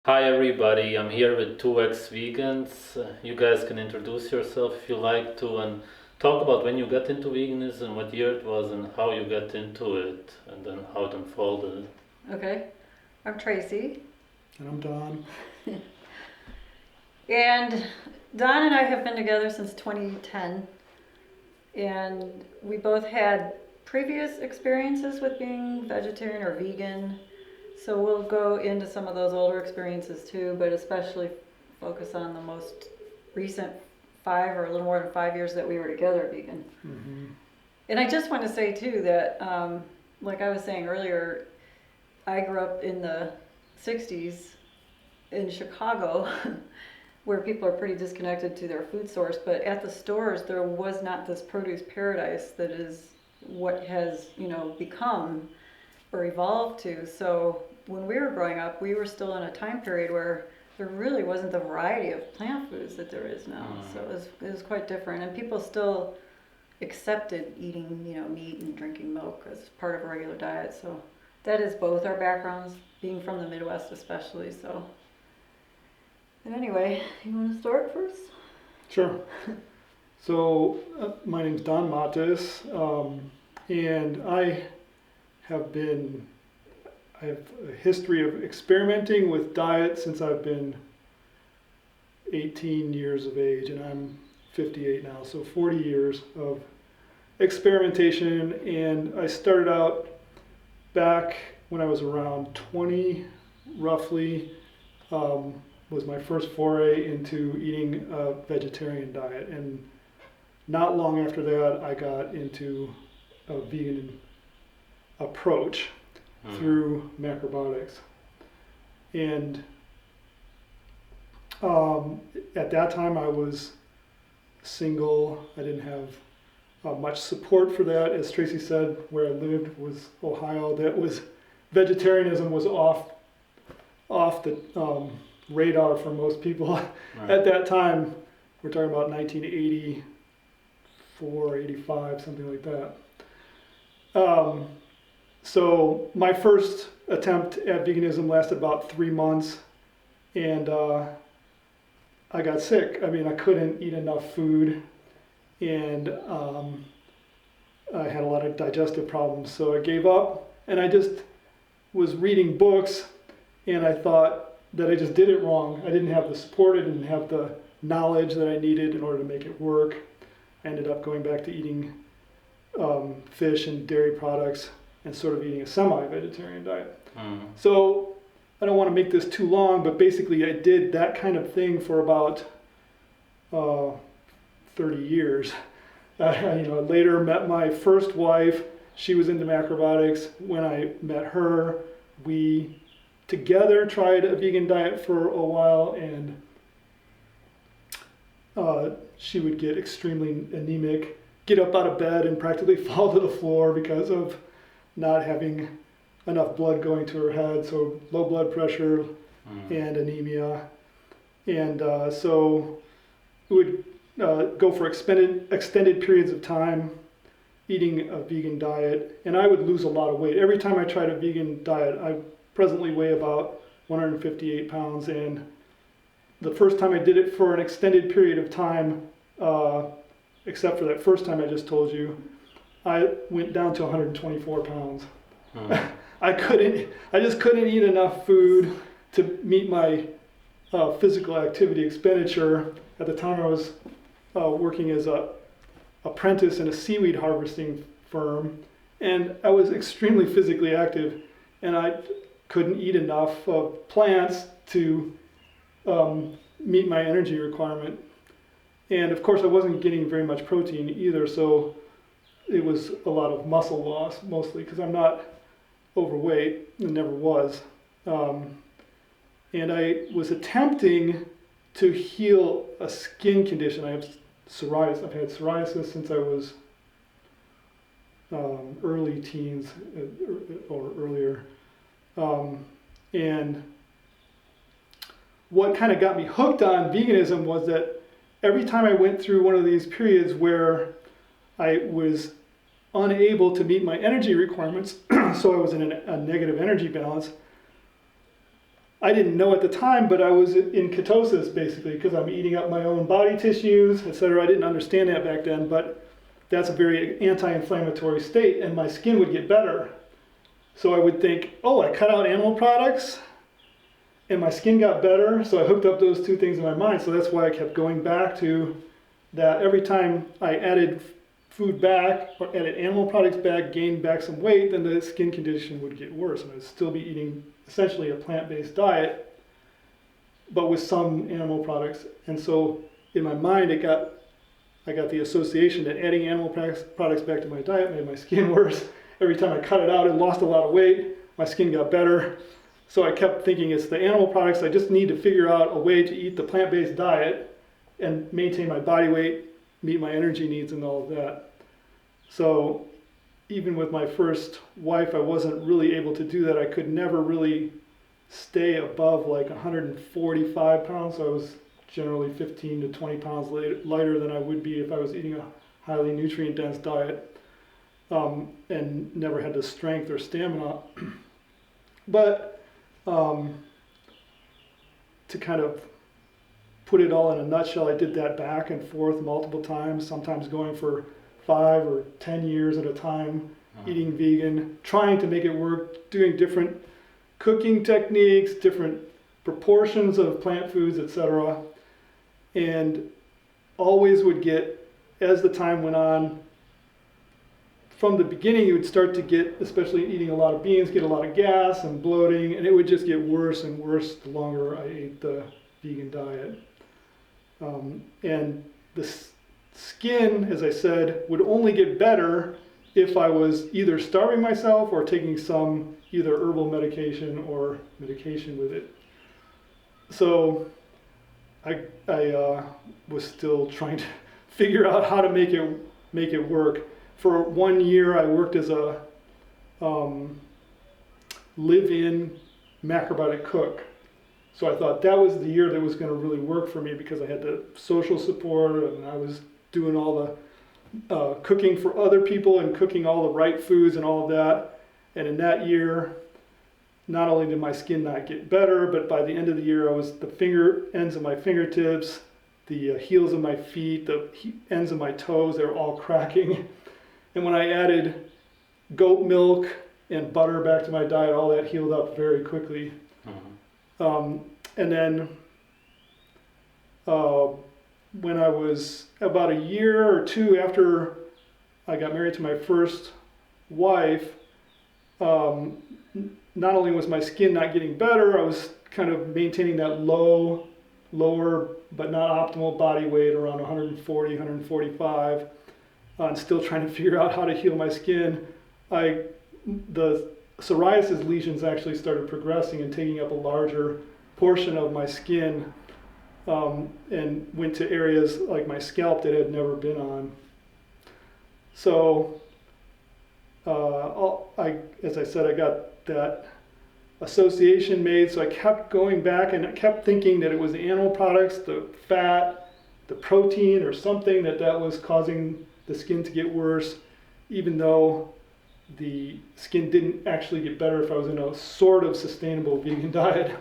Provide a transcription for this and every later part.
Hi everybody, I'm here with two ex-vegans. You guys can introduce yourself if you like to and talk about when you got into veganism, what year it was and how you got into it and then how it unfolded. Okay, I'm Tracy, And I'm Don. and Don and I have been together since 2010, and we both had previous experiences with being vegetarian or vegan, so we'll go into some of those older experiences too, but especially focus on the most recent 5 or a little more than 5 years that we were together vegan. Mm-hmm. And I just want to say too that, like I was saying earlier, I grew up in the 60s in Chicago where people are pretty disconnected to their food source, but at the stores there was not this produce paradise that is what has, become or evolved to. So when we were growing up, we were still in a time period where there really wasn't the variety of plant foods that there is now. So it was quite different, and people still accepted eating, meat and drinking milk as part of a regular diet. So that is both our backgrounds, being from the Midwest especially. So, and anyway, you want to start first? Sure. So, my name's Don Matis, and have been, I have a history of experimenting with diet since I've been 18 years of age, and I'm 58 now, so 40 years of experimentation. And I started out back when I was around 20, roughly, was my first foray into eating a vegetarian diet. And not long after that, I got into a vegan approach through macrobiotics. And at that time, I was single. I didn't have much support for that. As Tracy said, where I lived was Ohio. That was vegetarianism was off the radar for most people at that time. We're talking about 1984, 85, something like that. So my first attempt at veganism lasted about 3 months, and I got sick. I mean, I couldn't eat enough food, and I had a lot of digestive problems. So I gave up, and I just was reading books, and I thought that I just did it wrong. I didn't have the support, I didn't have the knowledge that I needed in order to make it work. I ended up going back to eating fish and dairy products and sort of eating a semi-vegetarian diet. So I don't want to make this too long, but basically I did that kind of thing for about 30 years. Later met my first wife. She was into macrobiotics. When I met her, we together tried a vegan diet for a while, and she would get extremely anemic, get up out of bed and practically fall to the floor because of not having enough blood going to her head, so low blood pressure and anemia. And so we would go for extended periods of time eating a vegan diet, and I would lose a lot of weight. Every time I tried a vegan diet, I presently weigh about 158 pounds, and the first time I did it for an extended period of time, except for that first time I just told you, I went down to 124 pounds. I just couldn't eat enough food to meet my physical activity expenditure. At the time I was working as a apprentice in a seaweed harvesting firm, and I was extremely physically active, and I couldn't eat enough plants to meet my energy requirement. And of course I wasn't getting very much protein either, so it was a lot of muscle loss mostly because I'm not overweight and never was. And I was attempting to heal a skin condition. I have psoriasis. I've had psoriasis since I was early teens or earlier. And what kind of got me hooked on veganism was that every time I went through one of these periods where I was unable to meet my energy requirements, so I was in a negative energy balance, I didn't know at the time, but I was in ketosis basically because I'm eating up my own body tissues, etc. I didn't understand that back then, but that's a very anti-inflammatory state, and my skin would get better. So I would think, oh, I cut out animal products and my skin got better. So I hooked up those two things in my mind. So that's why I kept going back to that. Every time I added food back or added animal products back, gained back some weight, then the skin condition would get worse. And I'd still be eating essentially a plant-based diet, but with some animal products. And so in my mind, I got the association that adding animal products back to my diet made my skin worse. Every time I cut it out, I lost a lot of weight. My skin got better. So I kept thinking it's the animal products. I just need to figure out a way to eat the plant-based diet and maintain my body weight, meet my energy needs and all of that. So even with my first wife, I wasn't really able to do that. I could never really stay above like 145 pounds. So I was generally 15 to 20 pounds lighter than I would be if I was eating a highly nutrient-dense diet. And never had the strength or stamina. But to kind of put it all in a nutshell, I did that back and forth multiple times, sometimes going for 5 or 10 years at a time, eating vegan, trying to make it work, doing different cooking techniques, different proportions of plant foods, etc. And always would get, as the time went on, from the beginning, you would start to get, especially eating a lot of beans, get a lot of gas and bloating, and it would just get worse and worse the longer I ate the vegan diet. And the skin, as I said, would only get better if I was either starving myself or taking some either herbal medication or medication with it. So I was still trying to figure out how to make it work. For 1 year, I worked as a live-in macrobiotic cook. So I thought that was the year that was going to really work for me because I had the social support and I was doing all the cooking for other people and cooking all the right foods and all of that. And in that year, not only did my skin not get better, but by the end of the year, I was the ends of my fingertips, the heels of my feet, the ends of my toes, they were all cracking. And when I added goat milk and butter back to my diet, all that healed up very quickly. And then when I was about a year or two after I got married to my first wife, not only was my skin not getting better, I was kind of maintaining that lower but not optimal body weight around 140, 145. And still trying to figure out how to heal my skin. The psoriasis lesions actually started progressing and taking up a larger portion of my skin, and went to areas like my scalp that had never been on. So, as I said, I got that association made, so I kept going back and I kept thinking that it was the animal products, the fat, the protein, or something that was causing the skin to get worse, even though the skin didn't actually get better if I was in a sort of sustainable vegan diet.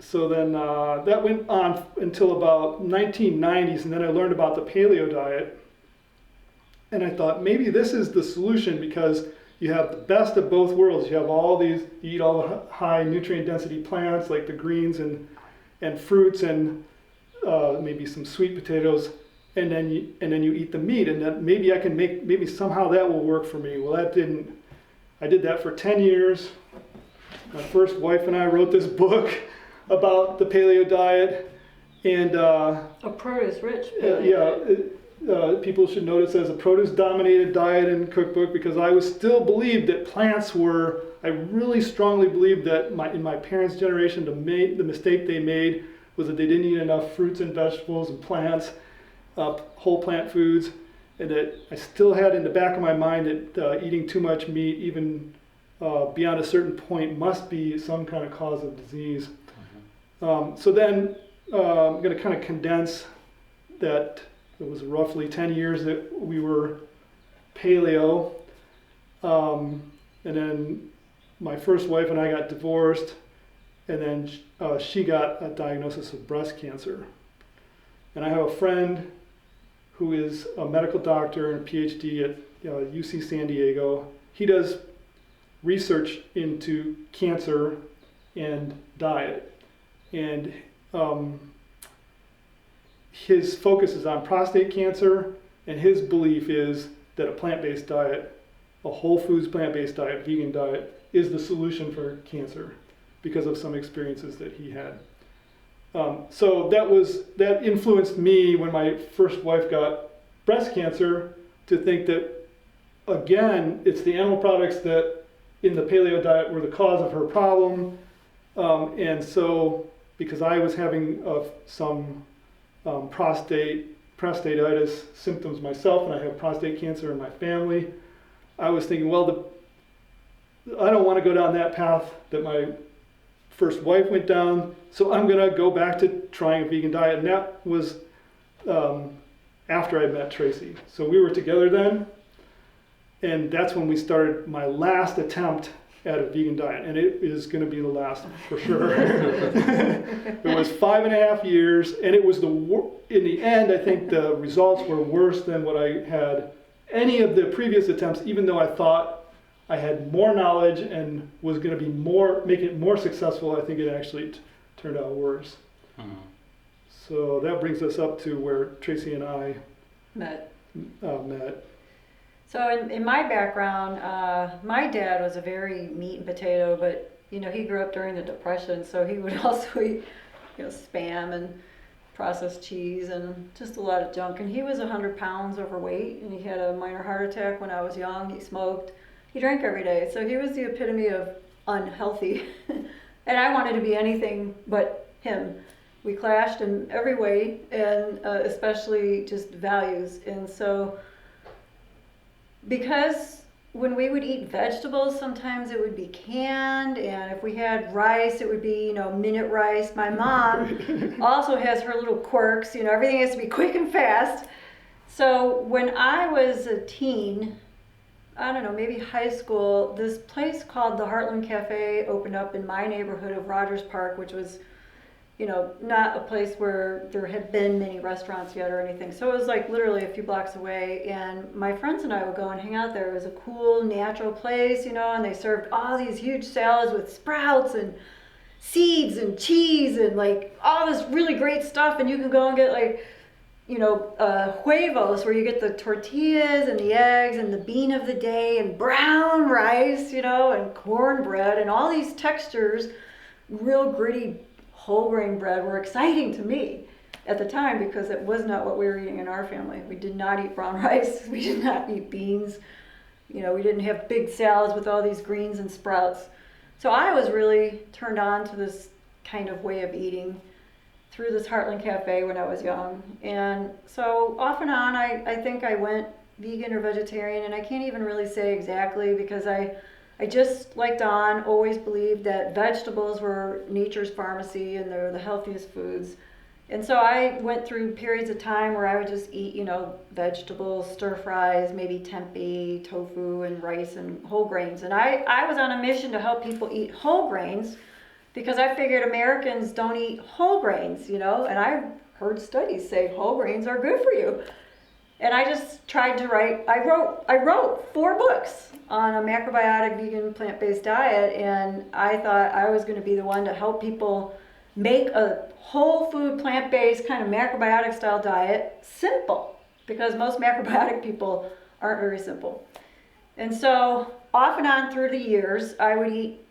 So then that went on until about 1990s, and then I learned about the paleo diet. And I thought maybe this is the solution because you have the best of both worlds. You have all these, you eat all the high nutrient density plants like the greens and fruits and maybe some sweet potatoes, and then you eat the meat, and that maybe somehow that will work for me. Well, that didn't. I did that for 10 years. My first wife and I wrote this book about the paleo diet, and a produce-rich paleo. People should know it says a produce-dominated diet and cookbook because I still believed that plants were. I really strongly believed that in my parents' generation, the mistake they made was that they didn't eat enough fruits and vegetables and plants, whole plant foods, and that I still had in the back of my mind that eating too much meat, even beyond a certain point, must be some kind of cause of disease. So then I'm going to kind of condense that. It was roughly 10 years that we were paleo, and then my first wife and I got divorced, and then she got a diagnosis of breast cancer. And I have a friend who is a medical doctor and a PhD at UC San Diego. He does research into cancer and diet. And his focus is on prostate cancer, and his belief is that a plant-based diet, a whole foods plant-based diet, vegan diet, is the solution for cancer because of some experiences that he had. So that influenced me when my first wife got breast cancer to think that, again, it's the animal products that in the paleo diet were the cause of her problem. And so because I was having some prostatitis symptoms myself, and I have prostate cancer in my family, I was thinking, well, I don't want to go down that path that my first wife went down, so I'm going to go back to trying a vegan diet. And that was after I met Tracy. So we were together then, and that's when we started my last attempt at a vegan diet, and it is going to be the last for sure. It was 5.5 years, and it was in the end, I think the results were worse than what I had any of the previous attempts, even though I thought I had more knowledge and was going to be making it more successful. I think it actually turned out worse. Mm-hmm. So that brings us up to where Tracy and I met. So in my background, my dad was a very meat and potato, but he grew up during the Depression, so he would also eat spam and processed cheese and just a lot of junk. And he was 100 pounds overweight, and he had a minor heart attack when I was young. He smoked. He drank every day, so he was the epitome of unhealthy. And I wanted to be anything but him. We clashed in every way, and especially just values. And so, because when we would eat vegetables, sometimes it would be canned, and if we had rice, it would be, minute rice. My mom also has her little quirks, everything has to be quick and fast. So when I was a teen, I don't know, maybe high school, this place called the Heartland Cafe opened up in my neighborhood of Rogers Park, which was, not a place where there had been many restaurants yet or anything. So it was like literally a few blocks away, and my friends and I would go and hang out there. It was a cool, natural place, and they served all these huge salads with sprouts and seeds and cheese and like all this really great stuff, and you can go and get like, huevos, where you get the tortillas and the eggs and the bean of the day and brown rice, and cornbread and all these textures, real gritty whole grain bread were exciting to me at the time because it was not what we were eating in our family. We did not eat brown rice. We did not eat beans. We didn't have big salads with all these greens and sprouts. So I was really turned on to this kind of way of eating through this Heartland Cafe when I was young. And so off and on, I think I went vegan or vegetarian, and I can't even really say exactly because I just, like Don, always believed that vegetables were nature's pharmacy and they're the healthiest foods. And so I went through periods of time where I would just eat, vegetables, stir fries, maybe tempeh, tofu, and rice and whole grains. And I was on a mission to help people eat whole grains because I figured Americans don't eat whole grains, and I've heard studies say whole grains are good for you. And I just tried to write, I wrote 4 books on a macrobiotic vegan plant-based diet, and I thought I was going to be the one to help people make a whole food plant-based kind of macrobiotic style diet simple, because most macrobiotic people aren't very simple. And so off and on through the years, I would eat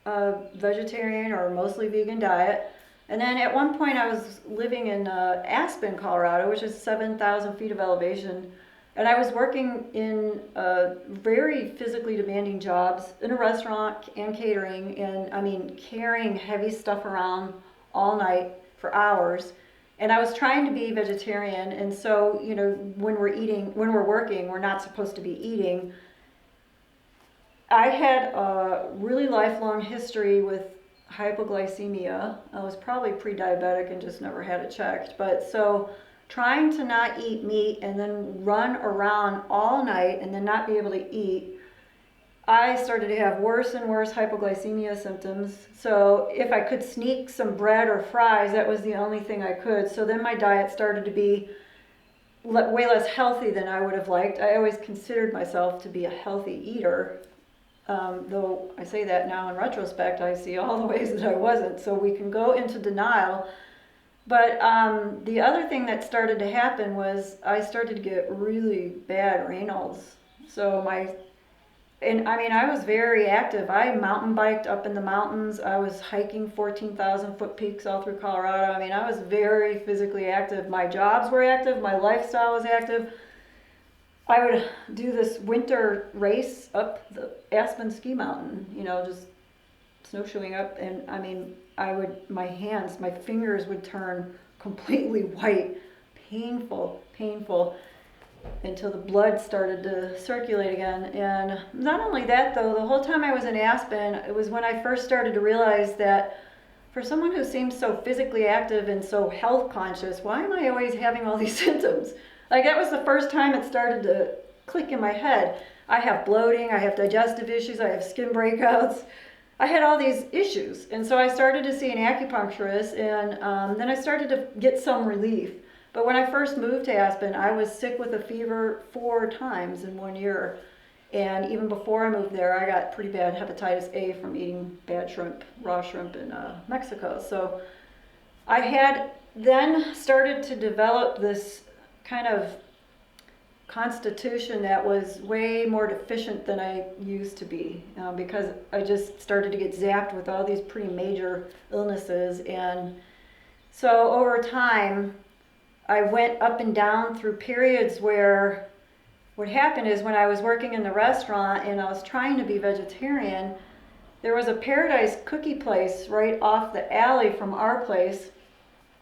a vegetarian or mostly vegan diet. And then at one point I was living in Aspen, Colorado, which is 7,000 feet of elevation. And I was working in very physically demanding jobs in a restaurant and catering. And carrying heavy stuff around all night for hours. And I was trying to be vegetarian. And so, when we're working, we're not supposed to be eating. I had a really lifelong history with hypoglycemia. I was probably pre-diabetic and just never had it checked. But so trying to not eat meat and then run around all night and then not be able to eat, I started to have worse and worse hypoglycemia symptoms. So if I could sneak some bread or fries, that was the only thing I could. So then my diet started to be way less healthy than I would have liked. I always considered myself to be a healthy eater. Though I say that now in retrospect, I see all the ways that I wasn't. So we can go into denial. But the other thing that started to happen was I started to get really bad Raynaud's. So I was very active. I mountain biked up in the mountains. I was hiking 14,000 foot peaks all through Colorado. I mean, I was very physically active. My jobs were active. My lifestyle was active. I would do this winter race up the Aspen ski mountain, just snowshoeing up. And I mean, my fingers would turn completely white, painful, until the blood started to circulate again. And not only that though, the whole time I was in Aspen, it was when I first started to realize that for someone who seems so physically active and so health conscious, why am I always having all these symptoms? Like that was the first time it started to click in my head. I have bloating, I have digestive issues, I have skin breakouts. I had all these issues. And so I started to see an acupuncturist, and then I started to get some relief. But when I first moved to Aspen, I was sick with a fever 4 times in 1 year. And even before I moved there, I got pretty bad hepatitis A from eating bad shrimp, raw shrimp in Mexico. So I had then started to develop this kind of constitution that was way more deficient than I used to be, because I just started to get zapped with all these pretty major illnesses. And so over time, I went up and down through periods where what happened is when I was working in the restaurant and I was trying to be vegetarian, there was a Paradise cookie place right off the alley from our place.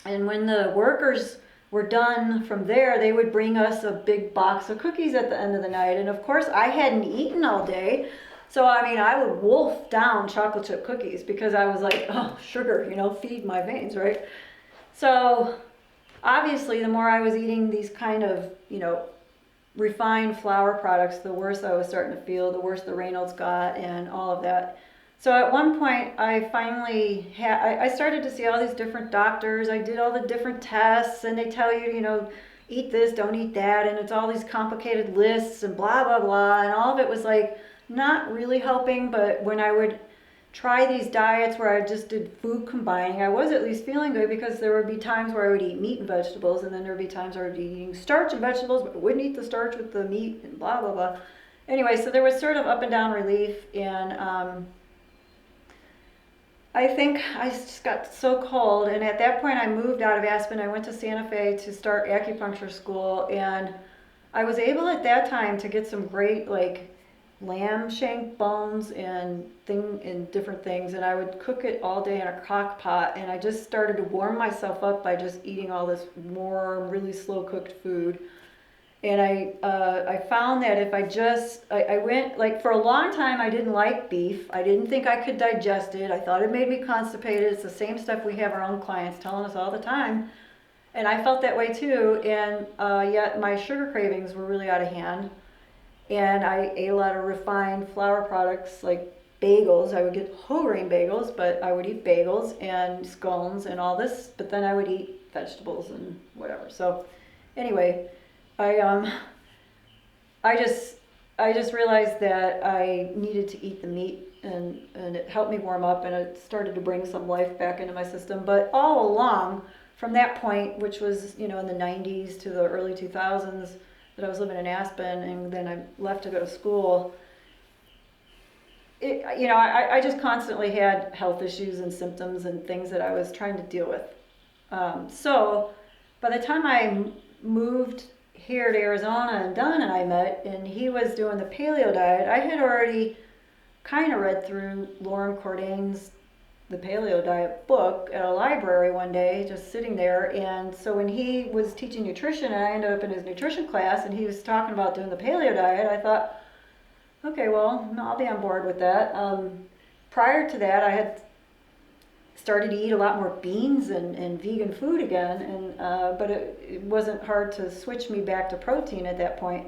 And when the workers were done from there, they would bring us a big box of cookies at the end of the night. And of course, I hadn't eaten all day. So, I would wolf down chocolate chip cookies because I was like, oh, sugar, feed my veins, right? So obviously, the more I was eating these kind of, refined flour products, the worse I was starting to feel, the worse the Raynaud's got and all of that. So at one point, I finally I started to see all these different doctors. I did all the different tests, and they tell you, eat this, don't eat that, and it's all these complicated lists and blah, blah, blah, and all of it was like not really helping. But when I would try these diets where I just did food combining, I was at least feeling good, because there would be times where I would eat meat and vegetables, and then there would be times where I would be eating starch and vegetables, but I wouldn't eat the starch with the meat and blah, blah, blah. Anyway, so there was sort of up and down relief, and I think I just got so cold, and at that point I moved out of Aspen. I went to Santa Fe to start acupuncture school, and I was able at that time to get some great lamb shank bones and different things, and I would cook it all day in a crock pot, and I just started to warm myself up by just eating all this warm, really slow cooked food. And I found that if I went, for a long time I didn't like beef. I didn't think I could digest it. I thought it made me constipated. It's the same stuff we have our own clients telling us all the time. And I felt that way too. And yet my sugar cravings were really out of hand. And I ate a lot of refined flour products like bagels. I would get whole grain bagels, but I would eat bagels and scones and all this. But then I would eat vegetables and whatever. So anyway, I just realized that I needed to eat the meat, and it helped me warm up, and it started to bring some life back into my system. But all along from that point, which was in the 90s to the early 2000s, that I was living in Aspen, and then I left to go to school, I just constantly had health issues and symptoms and things that I was trying to deal with. So by the time I moved here to Arizona, and Don and I met, and he was doing the paleo diet, I had already kind of read through Lauren Cordain's The Paleo Diet book at a library one day, just sitting there. And so when he was teaching nutrition, and I ended up in his nutrition class, and he was talking about doing the paleo diet, I thought, okay, well, I'll be on board with that. Prior to that, I had started to eat a lot more beans and vegan food again, and but it wasn't hard to switch me back to protein at that point.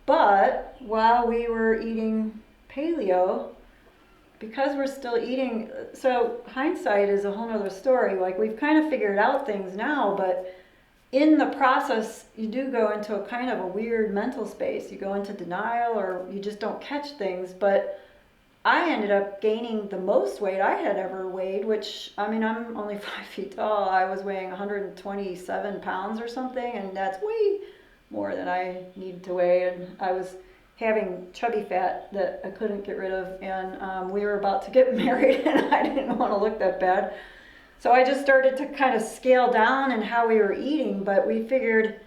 But while we were eating paleo, because we're still eating, so hindsight is a whole nother story. Like, we've kind of figured out things now, but in the process, you do go into a kind of a weird mental space. You go into denial, or you just don't catch things. But I ended up gaining the most weight I had ever weighed, which, I mean, I'm only 5 feet tall. I was weighing 127 pounds or something, and that's way more than I need to weigh. And I was having chubby fat that I couldn't get rid of, and we were about to get married, and I didn't want to look that bad. So I just started to kind of scale down in how we were eating, but we figured,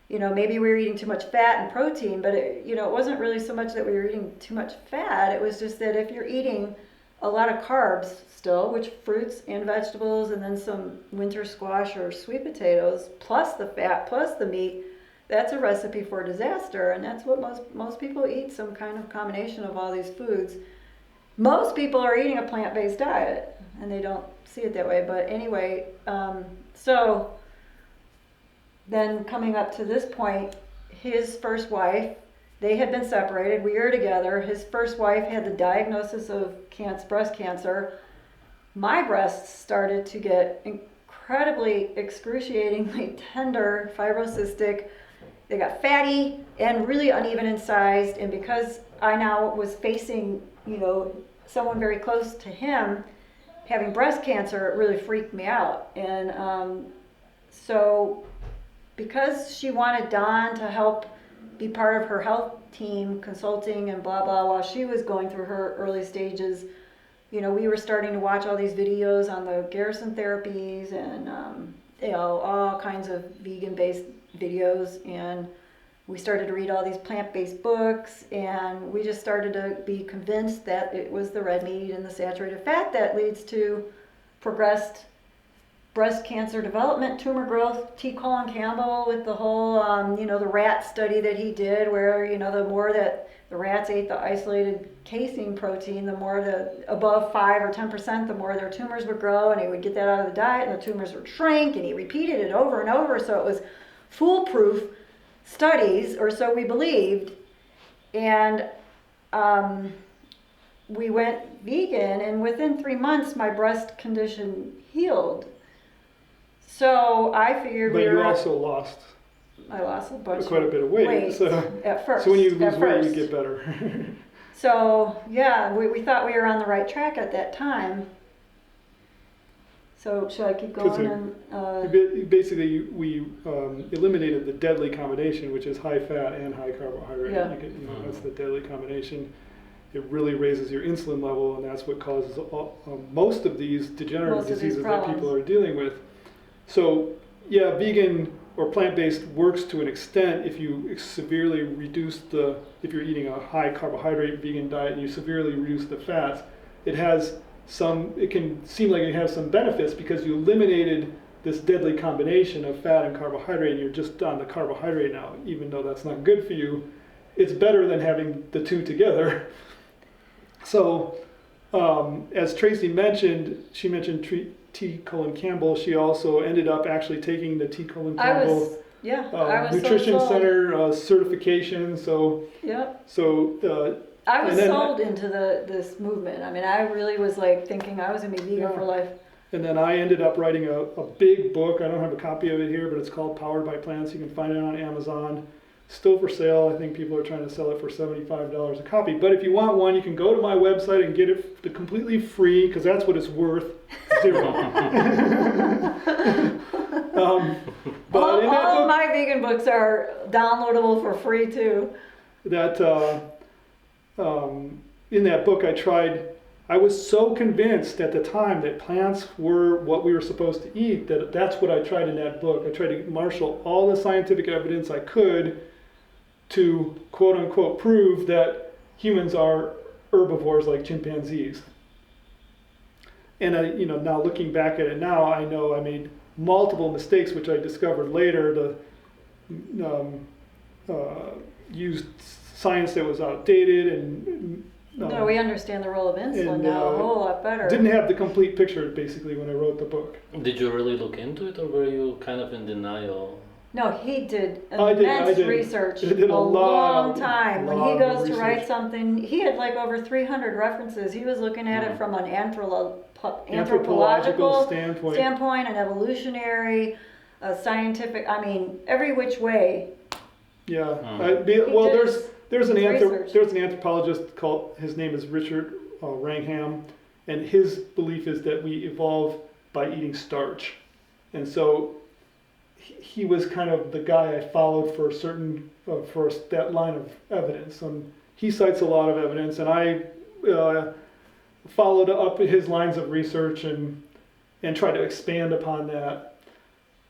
maybe we were eating too much fat and protein, but it wasn't really so much that we were eating too much fat. It was just that if you're eating a lot of carbs still, which fruits and vegetables, and then some winter squash or sweet potatoes, plus the fat, plus the meat, that's a recipe for disaster. And that's what most people eat, some kind of combination of all these foods. Most people are eating a plant-based diet, and they don't see it that way. But anyway, so then coming up to this point, his first wife, they had been separated. We were together. His first wife had the diagnosis of breast cancer. My breasts started to get incredibly, excruciatingly tender, fibrocystic. They got fatty and really uneven in size. And because I now was facing, someone very close to him having breast cancer, it really freaked me out. And so because she wanted Don to help be part of her health team, consulting and blah, blah, while she was going through her early stages, we were starting to watch all these videos on the Garrison therapies and, all kinds of vegan-based videos. And we started to read all these plant-based books, and we just started to be convinced that it was the red meat and the saturated fat that leads to progressed breast cancer development, tumor growth. T. Colin Campbell with the whole, the rat study that he did, where, the more that the rats ate the isolated casein protein, the more above 5 or 10%, the more their tumors would grow, and he would get that out of the diet, and the tumors would shrink, and he repeated it over and over, so it was foolproof studies, or so we believed. And we went vegan, and within 3 months my breast condition healed. So I figured But you also lost I lost quite a bit of weight. So at first. So when you lose weight, you get better. So yeah, we thought we were on the right track at that time. So should I keep going? Basically, we eliminated the deadly combination, which is high fat and high carbohydrate. Yeah. That's the deadly combination. It really raises your insulin level, and that's what causes most of these degenerative diseases that people are dealing with. So, yeah, vegan or plant-based works to an extent if you severely reduce if you're eating a high carbohydrate vegan diet and you severely reduce the fats. It can seem like it has some benefits because you eliminated this deadly combination of fat and carbohydrate, and you're just on the carbohydrate now, even though that's not good for you. It's better than having the two together. So, as Tracy mentioned, she mentioned T. Colin Campbell. She also ended up actually taking the T. Colin Campbell Nutrition Center certification. So, yep. So I was sold into this movement. I mean, I really was thinking I was gonna be vegan for life. And then I ended up writing a big book. I don't have a copy of it here, but it's called Powered by Plants. You can find it on Amazon. Still for sale. I think people are trying to sell it for $75 a copy. But if you want one, you can go to my website and get it completely free, because that's what it's worth. $0. But all of my vegan books are downloadable for free too. In that book, I was so convinced at the time that plants were what we were supposed to eat that's what I tried in that book. I tried to marshal all the scientific evidence I could to quote unquote prove that humans are herbivores like chimpanzees. And now looking back at it now, I know I made multiple mistakes, which I discovered later. Used science that was outdated and no, we understand the role of insulin now a whole lot better. Didn't have the complete picture basically when I wrote the book. Did you really look into it, or were you kind of in denial? No, he did I immense did. research I did a long time. When he lot goes of to write research. something, he had like over 300 references. He was looking at it from an Anthropological anthropological standpoint. an evolutionary, a scientific, I mean, every which way. Yeah. He Well, did there's research. there's an anthropologist called, his name is Richard Wrangham, and his belief is that we evolve by eating starch, and so he was kind of the guy I followed for for that line of evidence. And he cites a lot of evidence, and I followed up his lines of research and tried to expand upon that.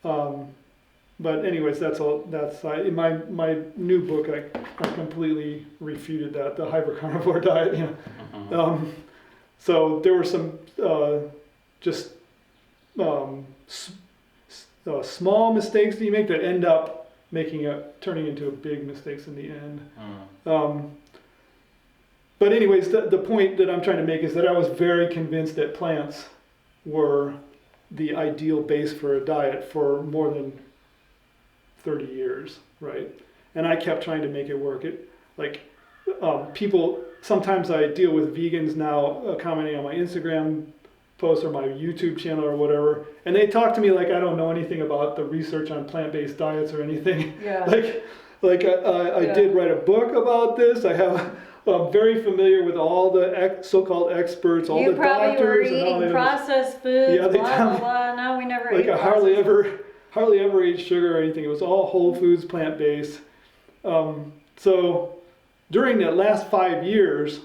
But anyways, that's all. That's in my new book. I completely refuted that, the hypercarnivore diet. You know. So there were some just small mistakes that you make that end up turning into big mistakes in the end. But anyways, the point that I'm trying to make is that I was very convinced that plants were the ideal base for a diet for more than 30 years, right? And I kept trying to make it work. People, sometimes I deal with vegans now commenting on my Instagram post or my YouTube channel or whatever, and they talk to me like I don't know anything about the research on plant-based diets or anything. Yeah. I did write a book about this. I'm very familiar with all the so-called experts, all the doctors. You probably were and all eating processed foods, Yeah, they blah, tell blah, me, blah. No, we never like ate I hardly ever ate sugar or anything. It was all whole foods, plant-based. So during that last 5 years,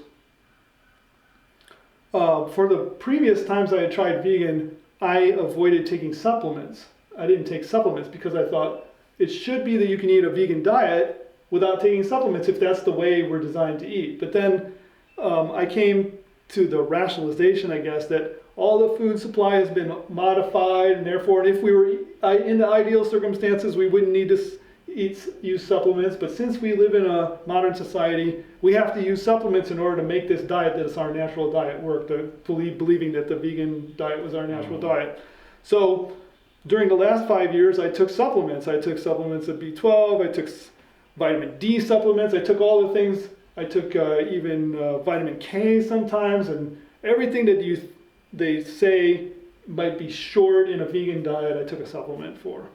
for the previous times I had tried vegan, I avoided taking supplements. I didn't take supplements because I thought it should be that you can eat a vegan diet without taking supplements if that's the way we're designed to eat. But then I came to the rationalization, I guess, that all the food supply has been modified, and therefore, if we were in the ideal circumstances, we wouldn't need to use supplements. But since we live in a modern society, we have to use supplements in order to make this diet that is our natural diet work, believing that the vegan diet was our natural diet. So during the last 5 years, I took supplements. I took supplements of B12, I took vitamin D supplements, I took all the things. I took even vitamin K sometimes, and everything that they say might be short in a vegan diet, I took a supplement for.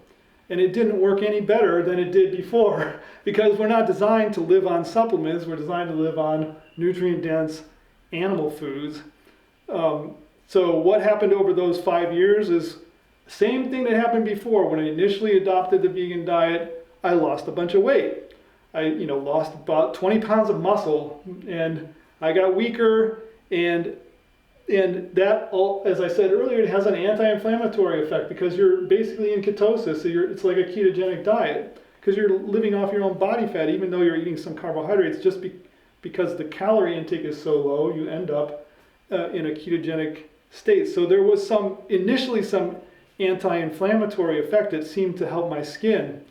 And it didn't work any better than it did before, because we're not designed to live on supplements, we're designed to live on nutrient-dense animal foods. So what happened over those 5 years is the same thing that happened before. When I initially adopted the vegan diet, I lost a bunch of weight. I lost about 20 pounds of muscle, and I got weaker, and that, as I said earlier, it has an anti-inflammatory effect because you're basically in ketosis. So it's like a ketogenic diet because you're living off your own body fat, even though you're eating some carbohydrates. Just because the calorie intake is so low, you end up in a ketogenic state. So there was initially some anti-inflammatory effect that seemed to help my skin.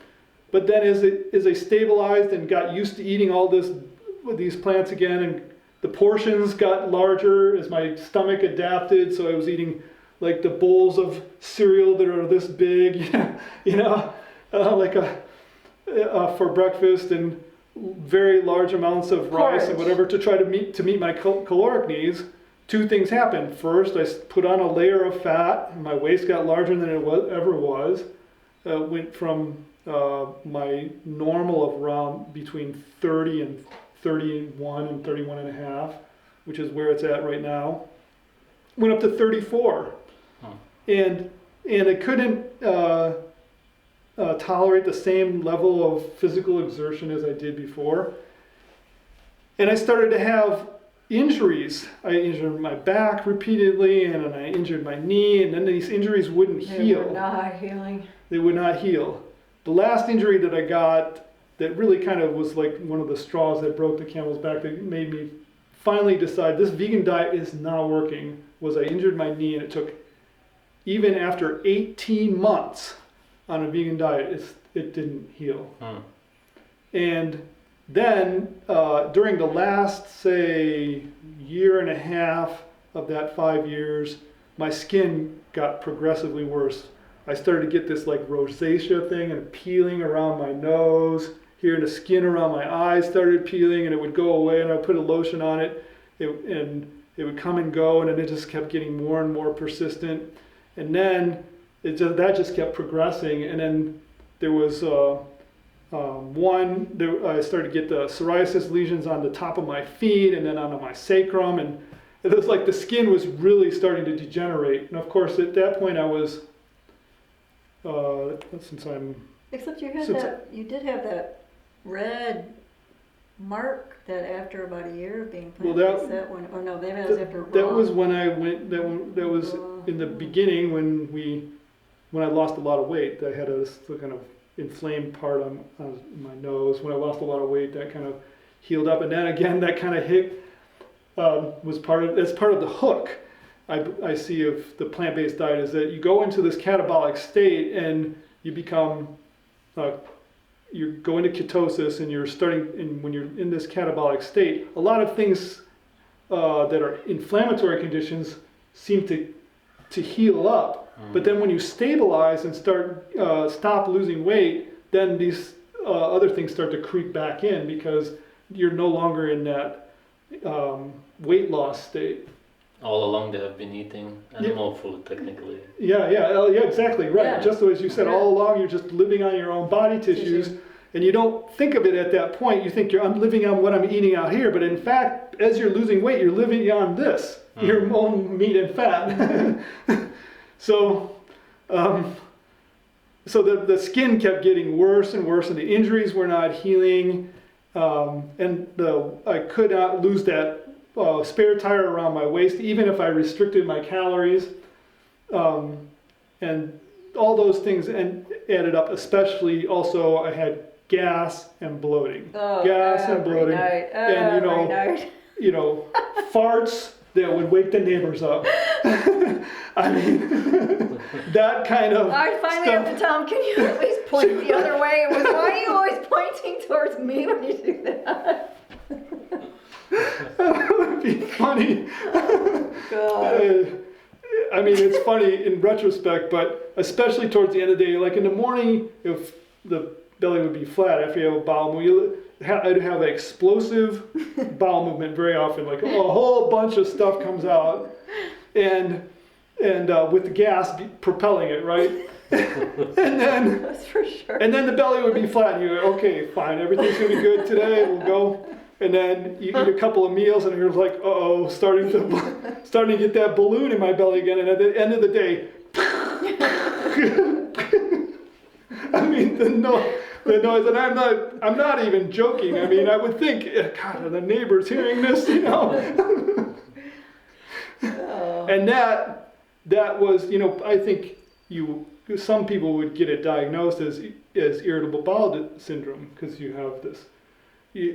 But then as I stabilized and got used to eating all these plants again, and the portions got larger as my stomach adapted, so I was eating like the bowls of cereal that are this big, for breakfast, and very large amounts of rice and whatever to try to meet my caloric needs. Two things happened. First, I put on a layer of fat, and my waist got larger than it ever was. Went from my normal of around between 30 and 31 and 31 and a half, which is where it's at right now, went up to 34. And I couldn't tolerate the same level of physical exertion as I did before. And I started to have injuries. I injured my back repeatedly, and then I injured my knee, and then these injuries wouldn't heal. They were not healing. They would not heal. The last injury that I got that really kind of was like one of the straws that broke the camel's back, that made me finally decide this vegan diet is not working, was I injured my knee, and it took, even after 18 months on a vegan diet, it didn't heal. And then during the last, say, year and a half of that 5 years, my skin got progressively worse. I started to get this like rosacea thing and peeling around my nose. Here, the skin around my eyes started peeling, and it would go away, and I put a lotion on it, and it would come and go, and then it just kept getting more and more persistent. And then that just kept progressing, and then there was I started to get the psoriasis lesions on the top of my feet and then onto my sacrum, and it was like the skin was really starting to degenerate. And of course, at that point, I was Except you did have that red mark that after about a year of being planted. Well, that one, or no, that was after. That was when I went. That was in the beginning when I lost a lot of weight. I had a kind of inflamed part on my nose. When I lost a lot of weight, that kind of healed up, and then again, that kind of hit was part of the hook. I see of the plant-based diet is that you go into this catabolic state and you become you go into ketosis, and when you're in this catabolic state, a lot of things that are inflammatory conditions seem to heal up. But then when you stabilize and stop losing weight, then these other things start to creep back in because you're no longer in that weight loss state. All along they have been eating animal food, technically. Yeah, exactly, right. Yeah. Just as you said, all along you're just living on your own body tissues, and you don't think of it at that point. You think I'm living on what I'm eating out here, but in fact, as you're losing weight, you're living on this, your own meat and fat. So the skin kept getting worse and worse, and the injuries were not healing, and I could not lose that spare tire around my waist, even if I restricted my calories, and all those things added up. Especially, also I had gas and bloating, and bloating, and farts that would wake the neighbors up. I mean, that kind of. I finally have to tell him, can you at least point the other way? It was, why are you always pointing towards me when you do that? That would be funny. God. I mean, it's funny in retrospect, but especially towards the end of the day, like in the morning, if the belly would be flat after you have a bowel movement, I'd have an explosive bowel movement very often, like a whole bunch of stuff comes out, and with the gas propelling it, right? And then That's for sure. And then the belly would be flat, and you go, okay, fine, everything's gonna be good today, we'll go. And then you eat a couple of meals, and you're like, uh-oh, starting to get that balloon in my belly again. And at the end of the day, I mean, the noise, and I'm not even joking. I mean, I would think, God, are the neighbors hearing this, And that was, I think some people would get it diagnosed as irritable bowel syndrome, because you have this.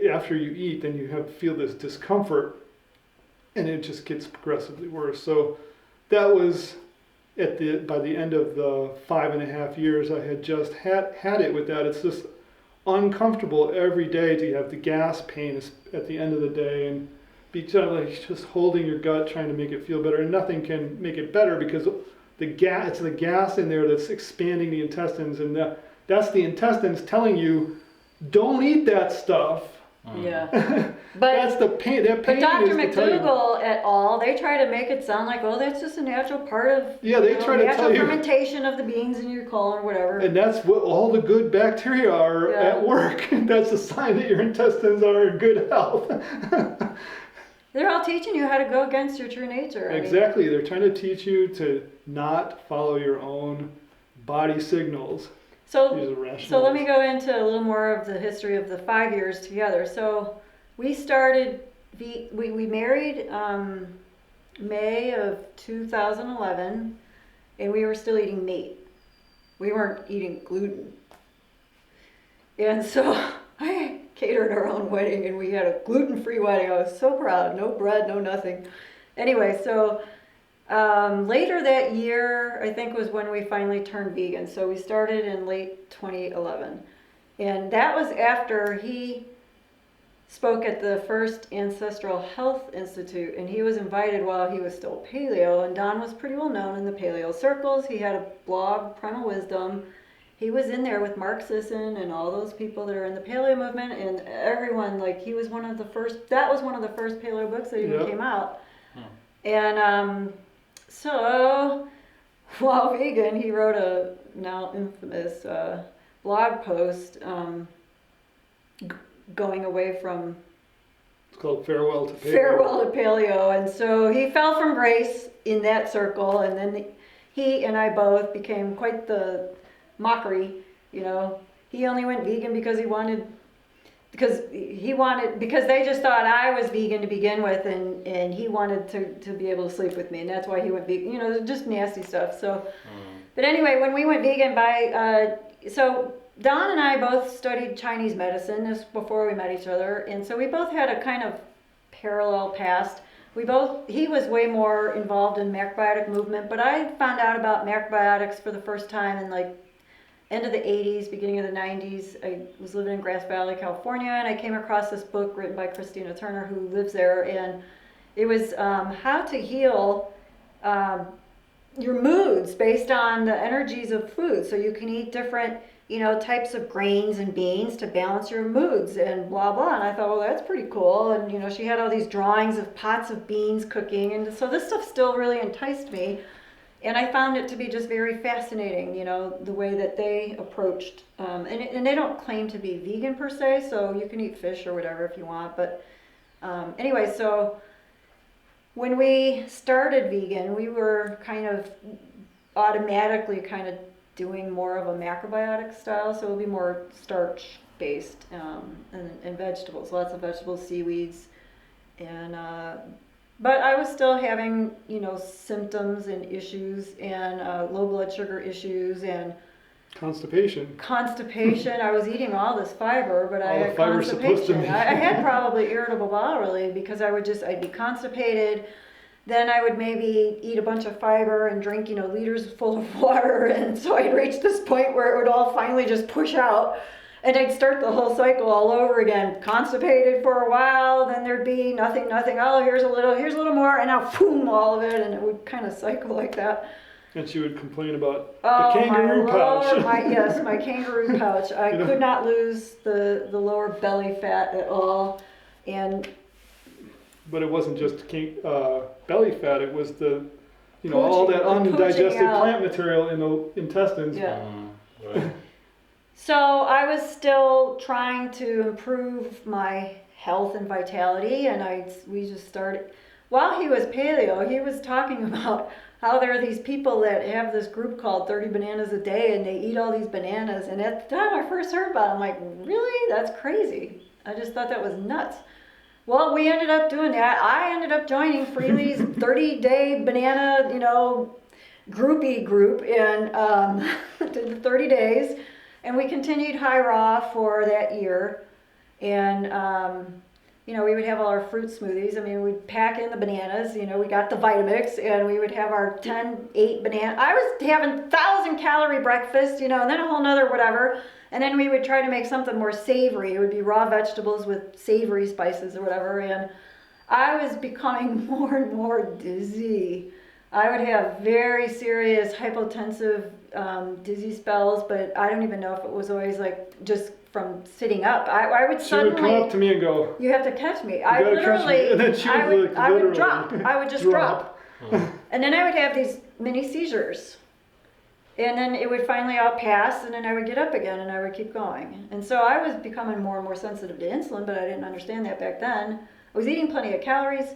After you eat, then you feel this discomfort, and it just gets progressively worse. So that was by the end of the 5.5 years, I had just had it with that. It's just uncomfortable every day to have the gas pain at the end of the day, and be just holding your gut, trying to make it feel better, and nothing can make it better because it's the gas in there that's expanding the intestines, and that's the intestines telling you, don't eat that stuff. Yeah. That's the pain. That pain. But Dr. is to tell you. McDougall et al., they try to make it sound like, oh, that's just a natural part of they try to tell you fermentation of the beans in your colon or whatever. And that's what all the good bacteria are at work. That's a sign that your intestines are in good health. They're all teaching you how to go against your true nature. Exactly. They're trying to teach you to not follow your own body signals. So let me go into a little more of the history of the 5 years together. So we started, we married May of 2011, and we were still eating meat. We weren't eating gluten. And so I catered our own wedding, and we had a gluten-free wedding. I was so proud. No bread, no nothing. Anyway, so later that year, I think, was when we finally turned vegan. So we started in late 2011. And that was after he spoke at the first Ancestral Health Institute, and he was invited while he was still paleo, and Don was pretty well known in the paleo circles. He had a blog, Primal Wisdom. He was in there with Mark Sisson and all those people that are in the paleo movement, and everyone, like, he was one of the first, that was one of the first paleo books that even came out. And so while vegan, he wrote a now infamous blog post going away from, It's called Farewell to Paleo. Farewell to Paleo. And so he fell from grace in that circle, and then he and I both became quite the mockery. You know, he only went vegan because because they just thought I was vegan to begin with, and he wanted to be able to sleep with me, and that's why he went vegan. You know, just nasty stuff. So, but anyway, when we went vegan so Don and I both studied Chinese medicine this before we met each other, and so we both had a kind of parallel past. He was way more involved in macrobiotic movement, but I found out about macrobiotics for the first time in like end of the 80s, beginning of the 90s. I was living in Grass Valley, California, and I came across this book written by Christina Turner, who lives there, and it was how to heal your moods based on the energies of food. So you can eat different types of grains and beans to balance your moods and blah, blah. And I thought, well, that's pretty cool. And, she had all these drawings of pots of beans cooking. And so this stuff still really enticed me. And I found it to be just very fascinating, the way that they approached. And they don't claim to be vegan per se, so you can eat fish or whatever if you want. But anyway, so when we started vegan, we were kind of automatically kind of doing more of a macrobiotic style, so it'll be more starch based and vegetables, lots of vegetables, seaweeds, and but I was still having symptoms and issues and low blood sugar issues and Constipation. I was eating all this fiber, but I had constipation. I had probably irritable bowel related because I'd be constipated. Then I would maybe eat a bunch of fiber and drink, liters full of water. And so I'd reach this point where it would all finally just push out. And I'd start the whole cycle all over again. Constipated for a while, then there'd be nothing. Oh, here's a little more, and now boom, all of it. And it would kind of cycle like that. And she would complain about the kangaroo pouch. My kangaroo pouch. I could not lose the lower belly fat at all. But it wasn't just belly fat, it was the, Pooching, all that undigested out. plant material in the intestines. Yeah. Right. So I was still trying to improve my health and vitality, and we just started. While he was paleo, he was talking about how there are these people that have this group called 30 Bananas a Day, and they eat all these bananas. And at the time I first heard about it, I'm like, really? That's crazy. I just thought that was nuts. Well, we ended up doing that. I ended up joining Freely's 30-day banana, groupie group, and did the 30 days. And we continued high raw for that year. And, we would have all our fruit smoothies. I mean, we'd pack in the bananas, we got the Vitamix, and we would have our 8 banana. I was having 1,000-calorie breakfast, and then a whole nother whatever. And then we would try to make something more savory. It would be raw vegetables with savory spices or whatever. And I was becoming more and more dizzy. I would have very serious hypotensive dizzy spells, but I don't even know if it was always like just from sitting up. I would suddenly. She would come up to me and go, "You have to catch me." I would drop. I would just drop. Oh. And then I would have these mini seizures. And then it would finally all pass, and then I would get up again, and I would keep going. And so I was becoming more and more sensitive to insulin, but I didn't understand that back then. I was eating plenty of calories,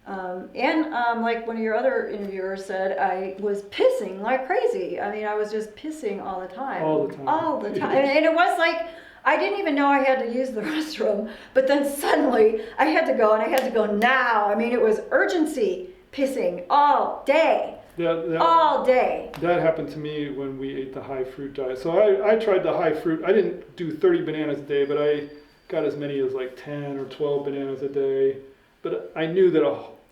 like one of your other interviewers said, I was pissing like crazy. I mean, I was just pissing all the time. All the time. And it was like, I didn't even know I had to use the restroom, but then suddenly I had to go, and I had to go now. I mean, it was urgency, pissing all day. All day. That happened to me when we ate the high fruit diet. So I tried the high fruit. I didn't do 30 bananas a day, but I got as many as like 10 or 12 bananas a day. But I knew that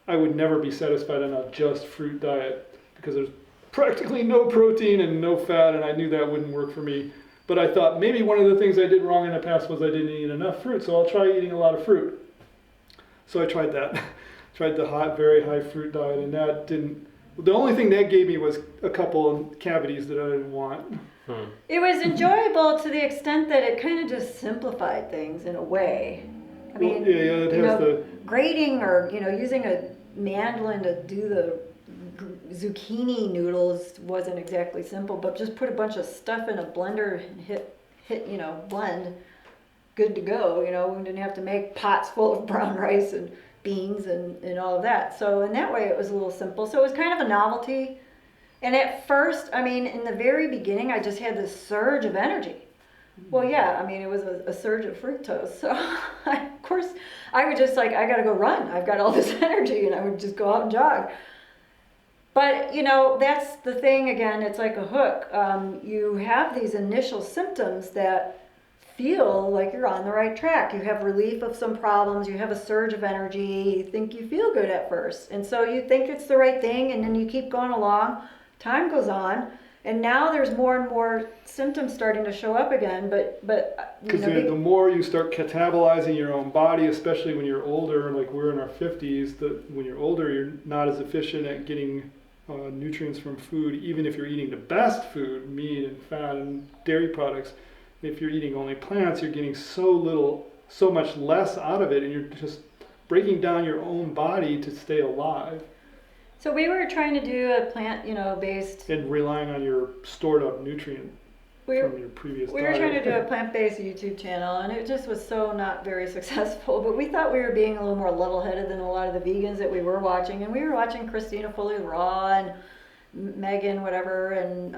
I would never be satisfied on a just fruit diet because there's practically no protein and no fat, and I knew that wouldn't work for me. But I thought maybe one of the things I did wrong in the past was I didn't eat enough fruit, so I'll try eating a lot of fruit. So I tried that. Tried the very high fruit diet, and that didn't. The only thing that gave me was a couple of cavities that I didn't want. It was enjoyable to the extent that it kind of just simplified things in a way. I mean, it has grating or using a mandolin to do the zucchini noodles wasn't exactly simple, but just put a bunch of stuff in a blender and hit blend, good to go. We didn't have to make pots full of brown rice and beans and all of that. So in that way it was a little simple. So it was kind of a novelty. And at first, I mean, in the very beginning, I just had this surge of energy. Well, yeah, I mean, it was a surge of fructose. So of course I would just I got to go run. I've got all this energy, and I would just go out and jog. But, that's the thing again, it's like a hook. You have these initial symptoms that feel like you're on the right track. You have relief of some problems, you have a surge of energy, you think you feel good at first. And so you think it's the right thing, and then you keep going along, time goes on, and now there's more and more symptoms starting to show up again. But because the more you start catabolizing your own body, especially when you're older, like we're in our 50s, when you're older, you're not as efficient at getting nutrients from food, even if you're eating the best food, meat and fat and dairy products. If you're eating only plants, you're getting so much less out of it, and you're just breaking down your own body to stay alive. So we were trying to do a plant, based... And relying on your stored up nutrient from your previous diet. We were trying to do a plant-based YouTube channel, and it just was so not very successful. But we thought we were being a little more level-headed than a lot of the vegans that we were watching. And we were watching Christina Fully Raw and Megan, whatever, and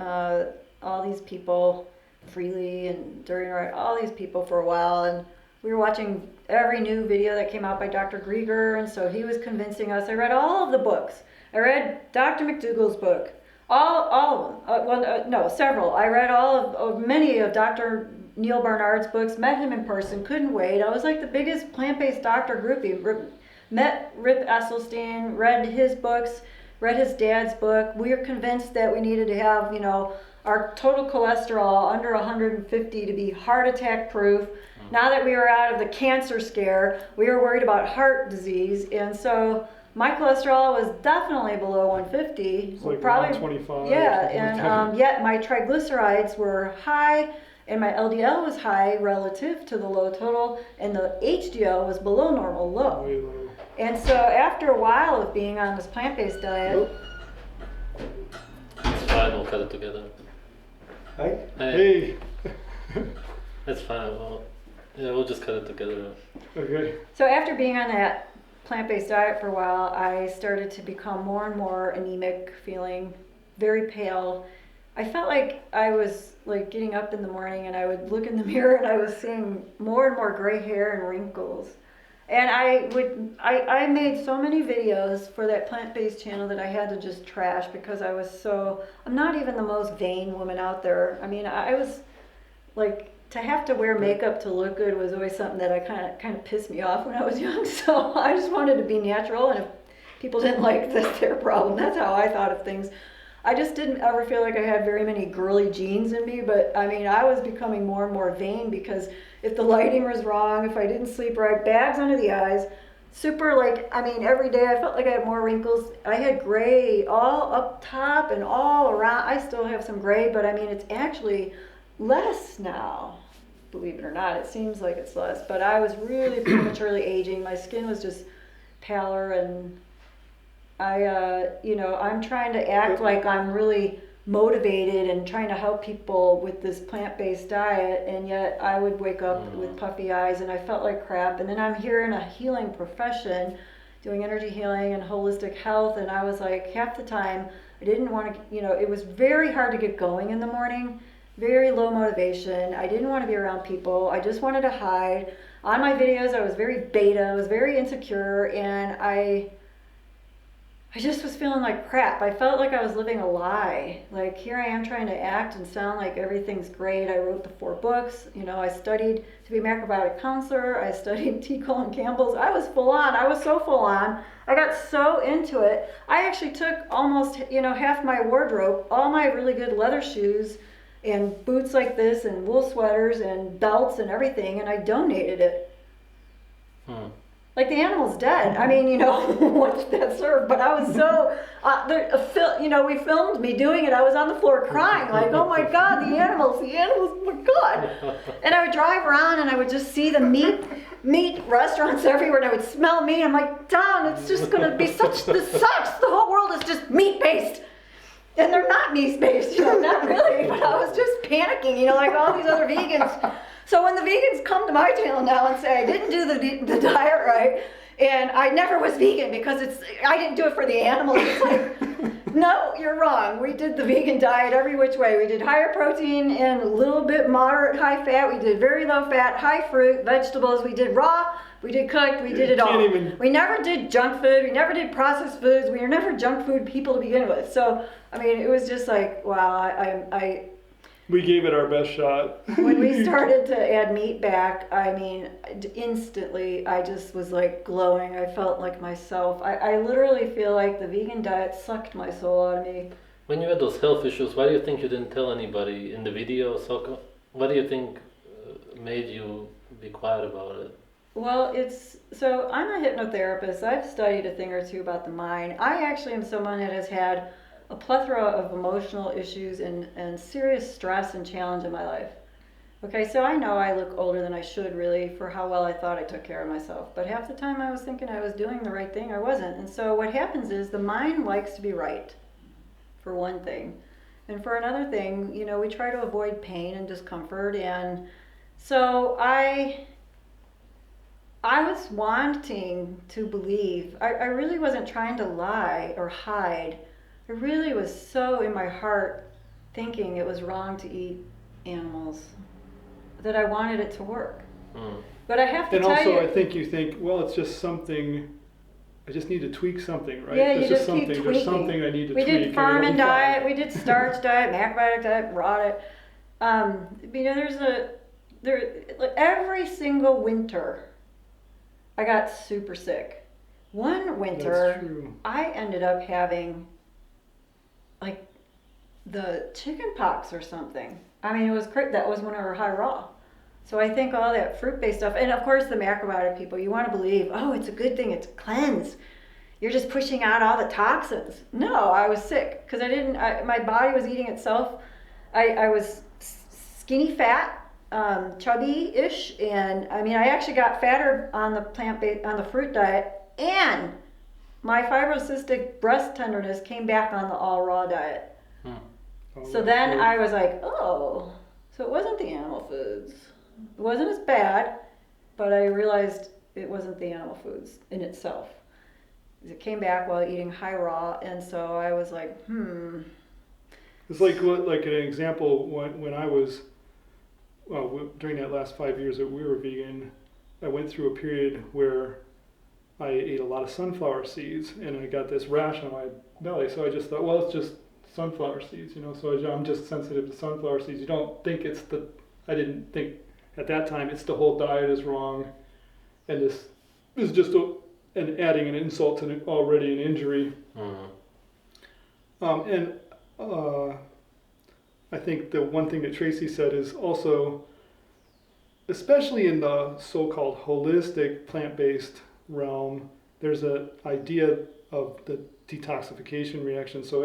all these people, Freely and Durian Roy, all these people for a while. And we were watching every new video that came out by Dr. Grieger, and so he was convincing us. I read all of the books. I read Dr. McDougall's book. All of them. Several. I read all of many of Dr. Neil Barnard's books, met him in person, couldn't wait. I was like the biggest plant-based doctor groupie. Met Rip Esselstyn, read his books, read his dad's book. We were convinced that we needed to have, our total cholesterol under 150 to be heart attack proof. Now that we were out of the cancer scare, we were worried about heart disease, and so my cholesterol was definitely below 150. It's like probably 125. Yeah, and yet my triglycerides were high, and my LDL was high relative to the low total, and the HDL was below normal low. Way low. And so after a while of being on this plant-based diet, It's fine, we'll cut it together. Hi. Hey. That's fine. We'll just cut it together. Okay. so after being on that plant-based diet for a while, I started to become more and more anemic, feeling very pale. I felt like I was getting up in the morning, and I would look in the mirror and I was seeing more and more gray hair and wrinkles. And I made so many videos for that plant-based channel that I had to just trash because I'm not even the most vain woman out there. I mean, I was to have to wear makeup to look good was always something that I kind of pissed me off when I was young. So I just wanted to be natural, and if people didn't like this, their problem. That's how I thought of things. I just didn't ever feel like I had very many girly genes in me, but I mean, I was becoming more and more vain because if the lighting was wrong, if I didn't sleep right, bags under the eyes, every day I felt like I had more wrinkles. I had gray all up top and all around. I still have some gray, but I mean, it's actually less now. Believe it or not, it seems like it's less, but I was really prematurely aging. My skin was just paler, and I'm trying to act like I'm really motivated and trying to help people with this plant-based diet, and yet I would wake up with puffy eyes and I felt like crap. And then I'm here in a healing profession doing energy healing and holistic health, and I was like, half the time I didn't want to, it was very hard to get going in the morning. Very low motivation. I didn't want to be around people. I just wanted to hide. On my videos, I was very beta. I was very insecure, and I just was feeling like crap. I felt like I was living a lie. Like, here I am trying to act and sound like everything's great. I wrote the 4 books. I studied to be a macrobiotic counselor. I studied T. Colin Campbell's. I was full on. I was so full on. I got so into it. I actually took almost, half my wardrobe, all my really good leather shoes, and boots like this and wool sweaters and belts and everything, and I donated it. Like the animal's dead. I mean, what did that serve? But I was so, we filmed me doing it. I was on the floor crying, like, oh my God, the animals, oh my God. And I would drive around and I would just see the meat restaurants everywhere, and I would smell meat. I'm like, Don, it's just gonna be this sucks. The whole world is just meat-based. And they're not meat-based, not really. But I was just panicking, like all these other vegans. So when the vegans come to my channel now and say I didn't do the diet right, and I never was vegan because I didn't do it for the animals, it's like, no, you're wrong. We did the vegan diet every which way. We did higher protein and a little bit moderate high fat. We did very low fat, high fruit, vegetables. We did raw, we did cooked, we did it all. We never did junk food. We never did processed foods. We were never junk food people to begin with. So, I mean, it was just like, wow, we gave it our best shot. When we started to add meat back, I mean, instantly, I just was like glowing. I felt like myself. I literally feel like the vegan diet sucked my soul out of me. When you had those health issues, why do you think you didn't tell anybody in the video? So, what do you think made you be quiet about it? Well, so I'm a hypnotherapist. I've studied a thing or two about the mind. I actually am someone that has had a plethora of emotional issues and serious stress and challenge in my life. Okay, so I know I look older than I should really for how well I thought I took care of myself. But half the time I was thinking I was doing the right thing, I wasn't. And so what happens is the mind likes to be right, for one thing. And for another thing, we try to avoid pain and discomfort. And so I was wanting to believe. I really wasn't trying to lie or hide. I really was so in my heart thinking it was wrong to eat animals that I wanted it to work. But I have to tell you... And also I think you think, well, it's just something, I just need to tweak something, right? Yeah, you There's just keep something, tweaking. There's something I need to tweak. We did farming diet, we did starch diet, macrobiotic diet, raw diet. Every single winter I got super sick. One winter I ended up having like the chicken pox or something. I mean, that was when I were high raw. So I think all that fruit-based stuff, and of course the macrobiotic people, you want to believe, oh, it's a good thing, it's cleanse. You're just pushing out all the toxins. No, I was sick because my body was eating itself. I was skinny fat, chubby-ish, and I mean, I actually got fatter on the fruit diet, and my fibrocystic breast tenderness came back on the all raw diet. So then I was like, oh, so it wasn't the animal foods. It wasn't as bad, but I realized it wasn't the animal foods in itself. It came back while eating high raw, and so I was like, It's like an example when I was, during that last 5 years that we were vegan, I went through a period where I ate a lot of sunflower seeds, and I got this rash on my belly. So I just thought, well, it's just sunflower seeds, So I'm just sensitive to sunflower seeds. You don't think I didn't think at that time it's the whole diet is wrong, and this is just adding an insult to already an injury. I think the one thing that Tracy said is also, especially in the so-called holistic plant-based realm, there's an idea of the detoxification reaction. So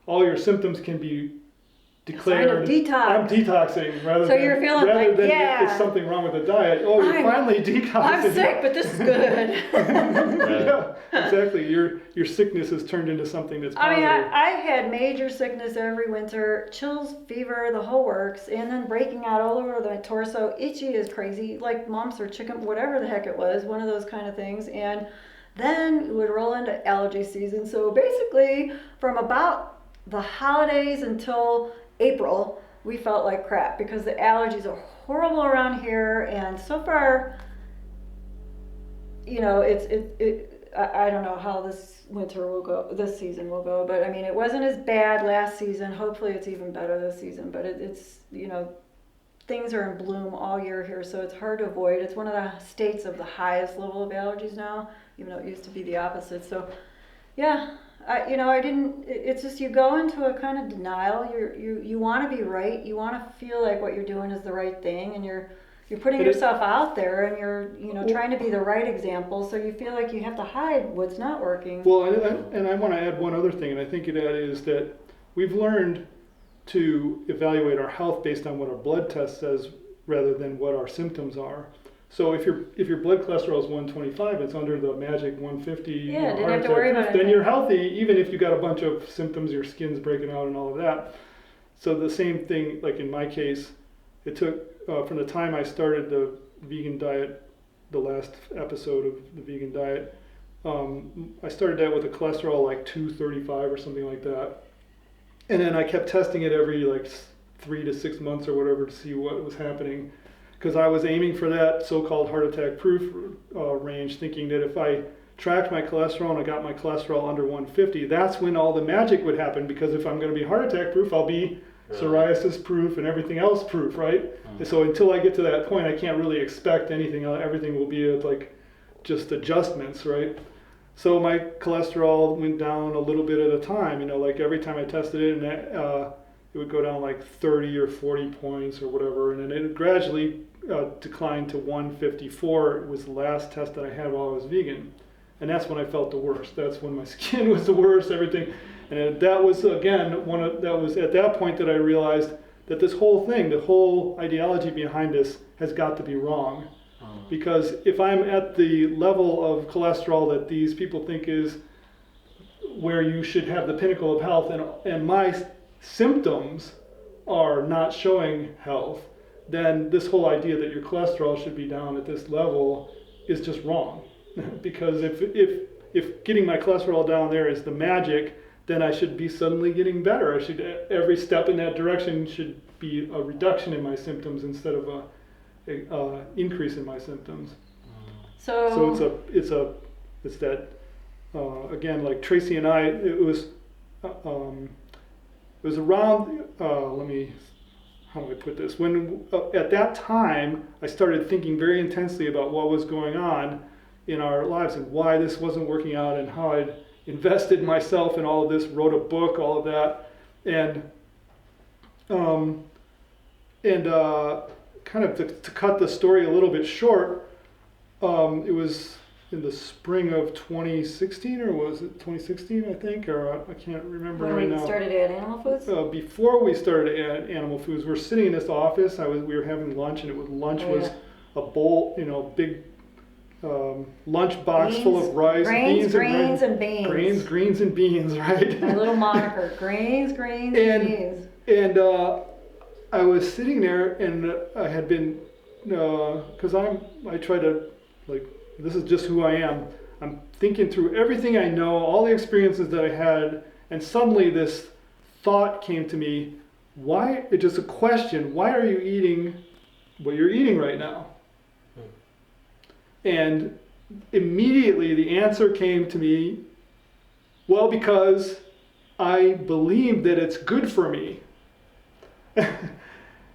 all your symptoms can be declared, detox. I'm detoxing, rather than it's something wrong with the diet. Oh, you're finally detoxing. I'm sick, but this is good. Yeah, exactly. Your sickness has turned into something that's positive. I mean, I had major sickness every winter, chills, fever, the whole works, and then breaking out all over the torso, itchy as crazy, like mumps or chicken, whatever the heck it was, one of those kind of things. And then it would roll into allergy season. So basically, from about the holidays until April, we felt like crap because the allergies are horrible around here, and so far, I don't know how this season will go, but I mean, it wasn't as bad last season. Hopefully it's even better this season, but it's things are in bloom all year here, so it's hard to avoid. It's one of the states of the highest level of allergies now, even though it used to be the opposite. So yeah, I didn't. It's just you go into a kind of denial. You want to be right. You want to feel like what you're doing is the right thing, and you're putting yourself out there, and you're trying to be the right example. So you feel like you have to hide what's not working. Well, and I want to add one other thing, and I think that is that we've learned to evaluate our health based on what our blood test says rather than what our symptoms are. So if your blood cholesterol is 125, it's under the magic 150. Yeah, didn't have to worry about it. Then you're healthy, even if you got a bunch of symptoms, your skin's breaking out and all of that. So the same thing, like in my case, it took from the time I started the vegan diet, the last episode of the vegan diet, I started that with a cholesterol like 235 or something like that. And then I kept testing it every like 3 to 6 months or whatever to see what was happening. Because I was aiming for that so-called heart attack proof range, thinking that if I tracked my cholesterol and I got my cholesterol under 150, that's when all the magic would happen. Because if I'm going to be heart attack proof, I'll be psoriasis proof and everything else proof, right? And so until I get to that point, I can't really expect anything. Everything will be like just adjustments, right? So my cholesterol went down a little bit at a time. Like every time I tested it, and it would go down like 30 or 40 points or whatever, and then it gradually declined to 154. It was the last test that I had while I was vegan, and that's when I felt the worst. That's when my skin was the worst, everything, and that was again that was at that point that I realized that this whole thing, the whole ideology behind this, has got to be wrong, because if I'm at the level of cholesterol that these people think is where you should have the pinnacle of health, and my symptoms are not showing health, then this whole idea that your cholesterol should be down at this level is just wrong. Because if getting my cholesterol down there is the magic, then I should be suddenly getting better. Every step in that direction should be a reduction in my symptoms instead of a increase in my symptoms. So it's that again, like Tracy and I, it was around, how do I put this? When at that time, I started thinking very intensely about what was going on in our lives and why this wasn't working out and how I'd invested myself in all of this, wrote a book, all of that, and kind of to cut the story a little bit short, it was in the spring of 2016, or was it 2016, I think, or I can't remember right now. When we started at Animal Foods? Before we started at Animal Foods, we're sitting in this office. We were having lunch, and lunch was a bowl, big lunch box full of rice, greens and beans. Greens and beans, right? My little moniker, greens, and beans. And I was sitting there, and I had been, because I try to, like, this is just who I am. I'm thinking through everything I know, all the experiences that I had, and suddenly this thought came to me, it's just a question, why are you eating what you're eating right now? And immediately the answer came to me, well, because I believe that it's good for me.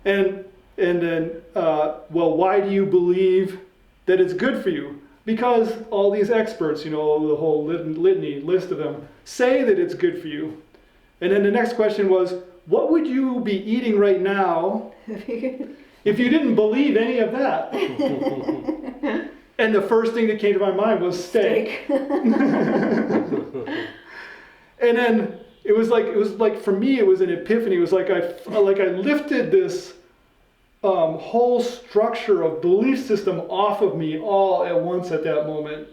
and then, well, why do you believe that it's good for you? Because all these experts, the whole list of them, say that it's good for you. And then the next question was, what would you be eating right now if you didn't believe any of that? And the first thing that came to my mind was steak. And then it was like for me, it was an epiphany. It was like I lifted this whole structure of belief system off of me all at once at that moment.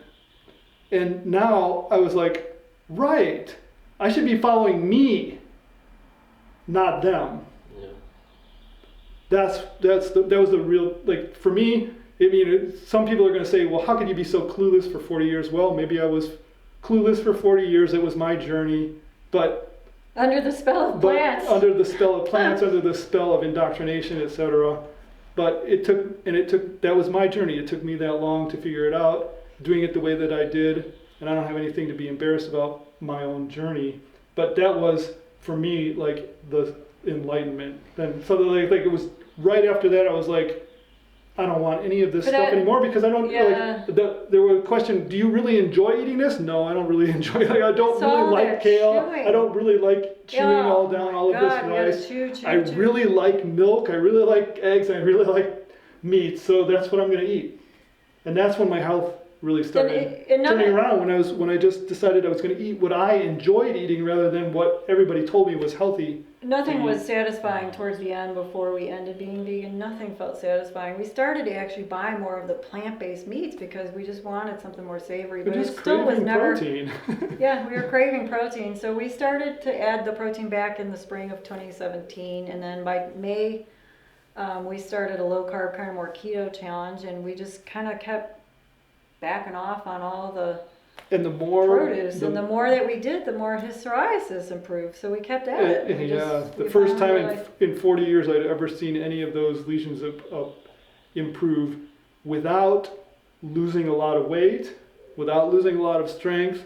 And now I was like, right, I should be following me, not them. Yeah. That was the real, like, for me, some people are going to say, well, how could you be so clueless for 40 years? Well, maybe I was clueless for 40 years. It was my journey, but under the spell of plants. Under the spell of plants, under the spell of indoctrination, etc. But that was my journey. It took me that long to figure it out, doing it the way that I did, and I don't have anything to be embarrassed about my own journey. But that was, for me, like the enlightenment. And so like it was right after that, I was like, I don't want any of this But stuff that- anymore because I don't Yeah. there was a question, do you really enjoy eating this? No, I don't really enjoy it. I don't It's really all like that kale. chewing. I don't really like chewing Oh all down my all of God, this you gotta rice. chew, chew, I chew. really like milk. I really like eggs. I really like meat. So that's what I'm going to eat. And that's when my health really started turning around, when I just decided I was going to eat what I enjoyed eating rather than what everybody told me was healthy. Nothing was satisfying towards the end before we ended being vegan. Nothing felt satisfying. We started to actually buy more of the plant-based meats because we just wanted something more savory. But it just still was craving never. protein. Yeah, we were craving protein. So we started to add the protein back in the spring of 2017, and then by May, we started a low-carb, kind of more keto challenge, and we just kind of kept backing off on all the And the more produce, and the more that we did, the more his psoriasis improved. So we kept at it. We the first time finally in 40 years I'd ever seen any of those lesions improve without losing a lot of weight, without losing a lot of strength.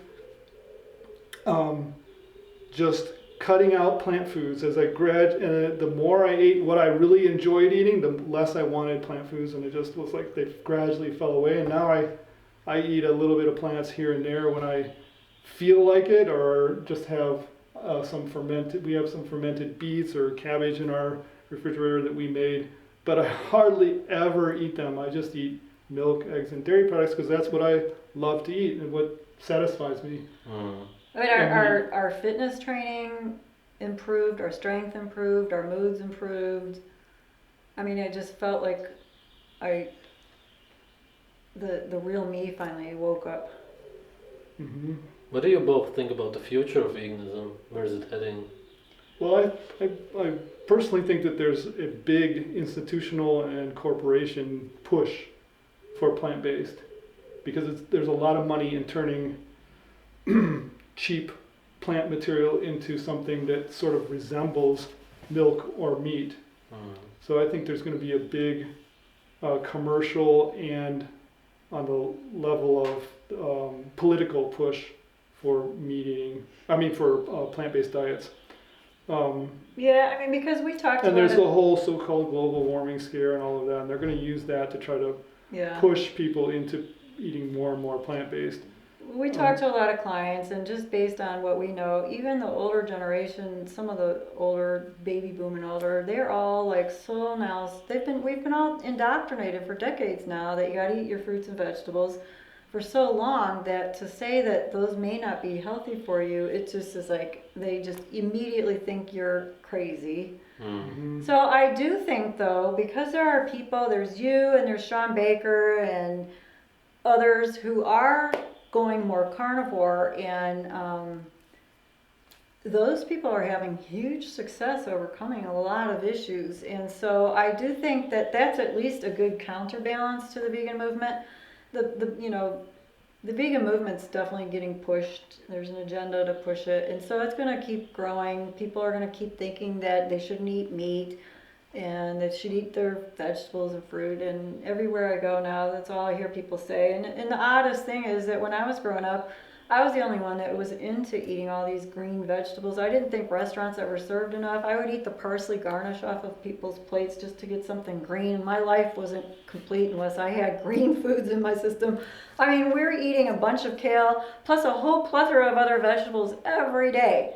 Just cutting out plant foods as I the more I ate what I really enjoyed eating, the less I wanted plant foods, and it just was like they gradually fell away. And now I eat a little bit of plants here and there when I feel like it, or just have we have some fermented beets or cabbage in our refrigerator that we made, but I hardly ever eat them. I just eat milk, eggs, and dairy products because that's what I love to eat and what satisfies me. I mean, our fitness training improved, our strength improved, our moods improved. I mean, I just felt like the real me finally woke up. Mm-hmm. What do you both think about the future of veganism? Where is it heading? Well, I personally think that there's a big institutional and corporation push for plant-based because there's a lot of money in turning cheap plant material into something that sort of resembles milk or meat. So I think there's going to be a big commercial and on the level of political push for for plant-based diets. Yeah, I mean, because we talked And about there's it. the whole so-called global warming scare and all of that, and they're going to use that to try to Yeah. push people into eating more and more plant-based. We talked to a lot of clients, and just based on what we know, even the older generation, some of the older baby boom and older, they're all like so now. We've been all indoctrinated for decades now that you got to eat your fruits and vegetables for so long that to say that those may not be healthy for you, it just is like they just immediately think you're crazy. Mm-hmm. So I do think though, because there are people, there's you and there's Sean Baker and others who are going more carnivore, and those people are having huge success overcoming a lot of issues. And so I do think that that's at least a good counterbalance to the vegan movement. The vegan movement's definitely getting pushed. There's an agenda to push it, and so it's going to keep growing. People are going to keep thinking that they shouldn't eat meat and they should eat their vegetables and fruit, and everywhere I go now, that's all I hear people say. And the oddest thing is that when I was growing up, I was the only one that was into eating all these green vegetables. I didn't think restaurants ever served enough. I would eat the parsley garnish off of people's plates just to get something green. My life wasn't complete unless I had green foods in my system. I mean, we were eating a bunch of kale, plus a whole plethora of other vegetables every day.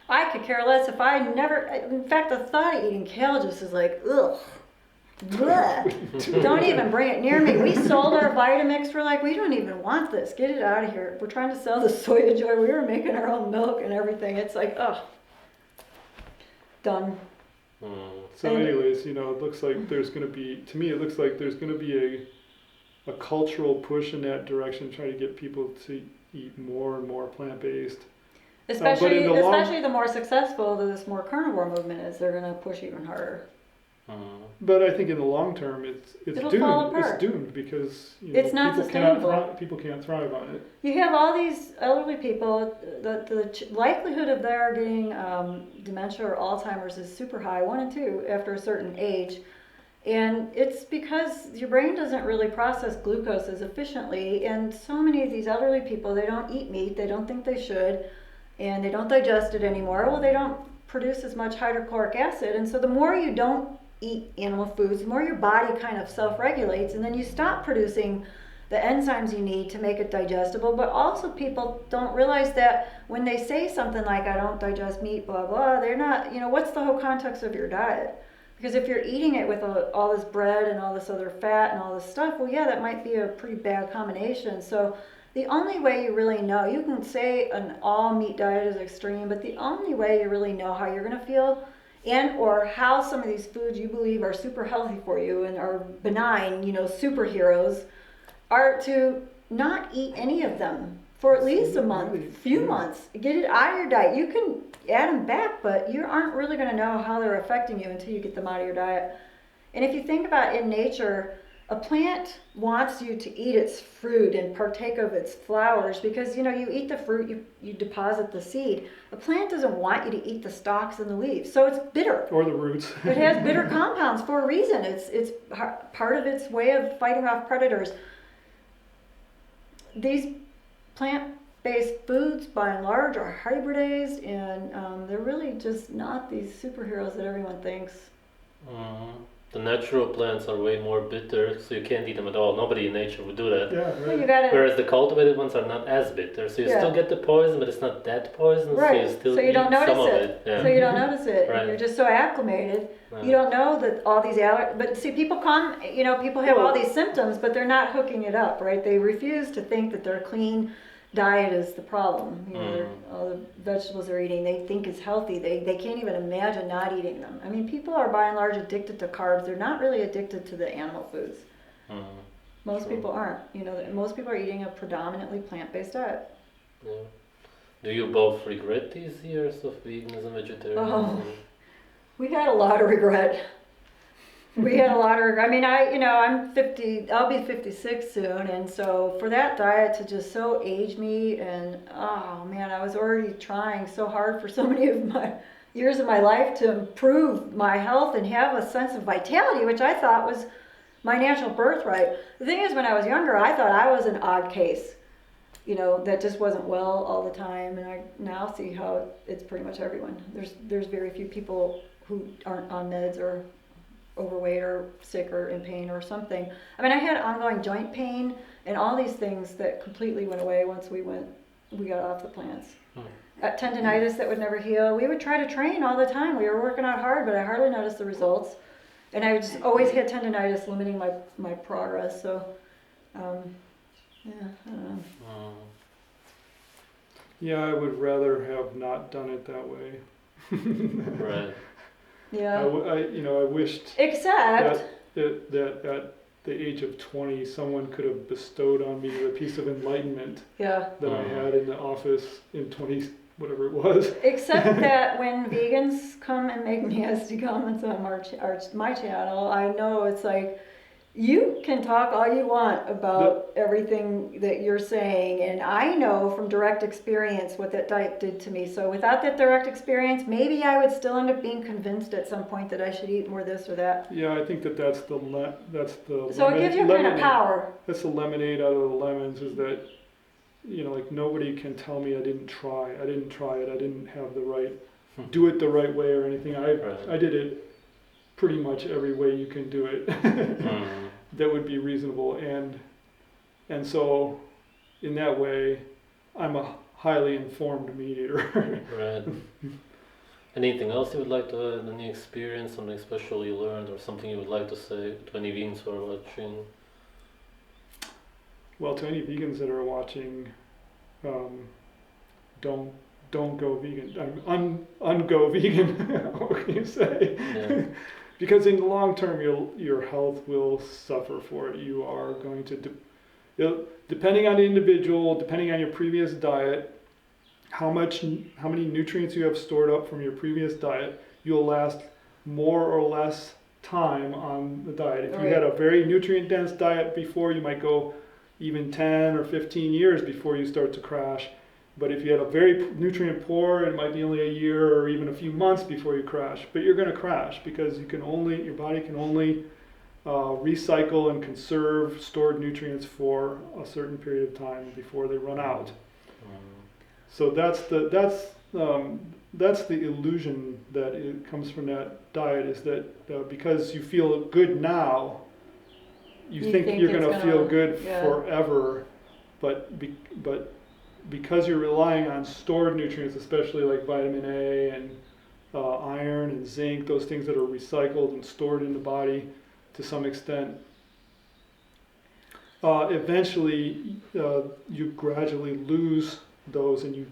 I could care less if I never, in fact, the thought of eating kale just is like, ugh. Bleh. Don't even bring it near me. We sold our Vitamix. We're like, we don't even want this. Get it out of here. We're trying to sell the Soya Joy. We were making our own milk and everything. It's like, ugh. Done. So anyways, it looks like there's going to be, to me, it looks like there's going to be a cultural push in that direction, trying to get people to eat more and more plant-based. Especially the more successful this more carnivore movement is, they're going to push even harder. But I think in the long term, It'll fall doomed. It's apart. doomed because It's not sustainable. People can't thrive on it. You have all these elderly people, the likelihood of their getting dementia or Alzheimer's is super high, 1 and 2, after a certain age. And it's because your brain doesn't really process glucose as efficiently. And so many of these elderly people, they don't eat meat, they don't think they should, and they don't digest it anymore. Well, they don't produce as much hydrochloric acid. And so the more you don't eat animal foods, the more your body kind of self-regulates, and then you stop producing the enzymes you need to make it digestible. But also people don't realize that when they say something like, I don't digest meat, blah, blah, they're not, what's the whole context of your diet? Because if you're eating it with all this bread and all this other fat and all this stuff, well, yeah, that might be a pretty bad combination. So the only way you really know, you can say an all meat diet is extreme, but the only way you really know how you're going to feel and or how some of these foods you believe are super healthy for you and are benign, superheroes, are to not eat any of them for at least a month, few months. Get it out of your diet. You can add them back, but you aren't really going to know how they're affecting you until you get them out of your diet. And if you think about in nature, a plant wants you to eat its fruit and partake of its flowers because, you eat the fruit, you deposit the seed. A plant doesn't want you to eat the stalks and the leaves, so it's bitter. Or the roots. It has bitter compounds for a reason. It's part of its way of fighting off predators. These plant-based foods, by and large, are hybridized, and they're really just not these superheroes that everyone thinks. The natural plants are way more bitter, so you can't eat them at all. Nobody in nature would do that. Yeah, Well, right. you gotta, Whereas the cultivated ones are not as bitter, so you Yeah. still get the poison, but it's not that poison, right, so you still so you eat don't some notice of it. it. Yeah. So you don't notice it. Right. And you're just so acclimated. Yeah. You don't know that all these but see, people people have all these symptoms, but they're not hooking it up, right? They refuse to think that their clean diet is the problem. All the vegetables they're eating, they think is healthy. They can't even imagine not eating them. I mean, people are by and large addicted to carbs. They're not really addicted to the animal foods. Most True. people aren't. Most people are eating a predominantly plant-based diet. Yeah. Do you both regret these years of veganism, vegetarianism? Oh. We had a lot of regret. I mean, I'm 50, I'll be 56 soon, and so for that diet to just so age me, and oh man, I was already trying so hard for so many of my years of my life to improve my health and have a sense of vitality, which I thought was my natural birthright. The thing is, when I was younger, I thought I was an odd case, that just wasn't well all the time, and I now see how it's pretty much everyone. There's very few people who aren't on meds or overweight or sick or in pain or something. I mean, I had ongoing joint pain and all these things that completely went away once we got off the plants. Tendinitis that would never heal. We would try to train all the time. We were working out hard, but I hardly noticed the results. And I just always had tendinitis limiting my progress. So, yeah, I don't know. Yeah, I would rather have not done it that way. Right. Yeah. I wished Except, that at the age of 20, someone could have bestowed on me the piece of enlightenment yeah. that I had in the office in 20, whatever it was. Except that when vegans come and make nasty comments on my channel, I know it's like, you can talk all you want about everything that you're saying, and I know from direct experience what that diet did to me. So without that direct experience, maybe I would still end up being convinced at some point that I should eat more this or that. Yeah, I think that's the So it gives you kind of power. That's the lemonade out of the lemons, is that like nobody can tell me I didn't try. I didn't try it. I didn't have the right do it the right way or anything. I did it pretty much every way you can do it that would be reasonable, and so in that way I'm a highly informed meat eater. Right. Anything else you would like to add? Any experience, something special you learned, or something you would like to say to any vegans who are watching? Well, to any vegans that are watching, don't go vegan. Ungo vegan. What can you say? Yeah. Because in the long term, your health will suffer for it. You are going to, depending on the individual, depending on your previous diet, how many nutrients you have stored up from your previous diet, you'll last more or less time on the diet. If you had a very nutrient dense diet before, you might go even 10 or 15 years before you start to crash. But if you had a very nutrient poor, it might be only a year or even a few months before you crash. But you're going to crash because your body can only recycle and conserve stored nutrients for a certain period of time before they run out. So that's that's the illusion that it comes from that diet, is that because you feel good now, you think you're going to feel good forever, but because you're relying on stored nutrients, especially like vitamin A and iron and zinc, those things that are recycled and stored in the body to some extent, eventually you gradually lose those and you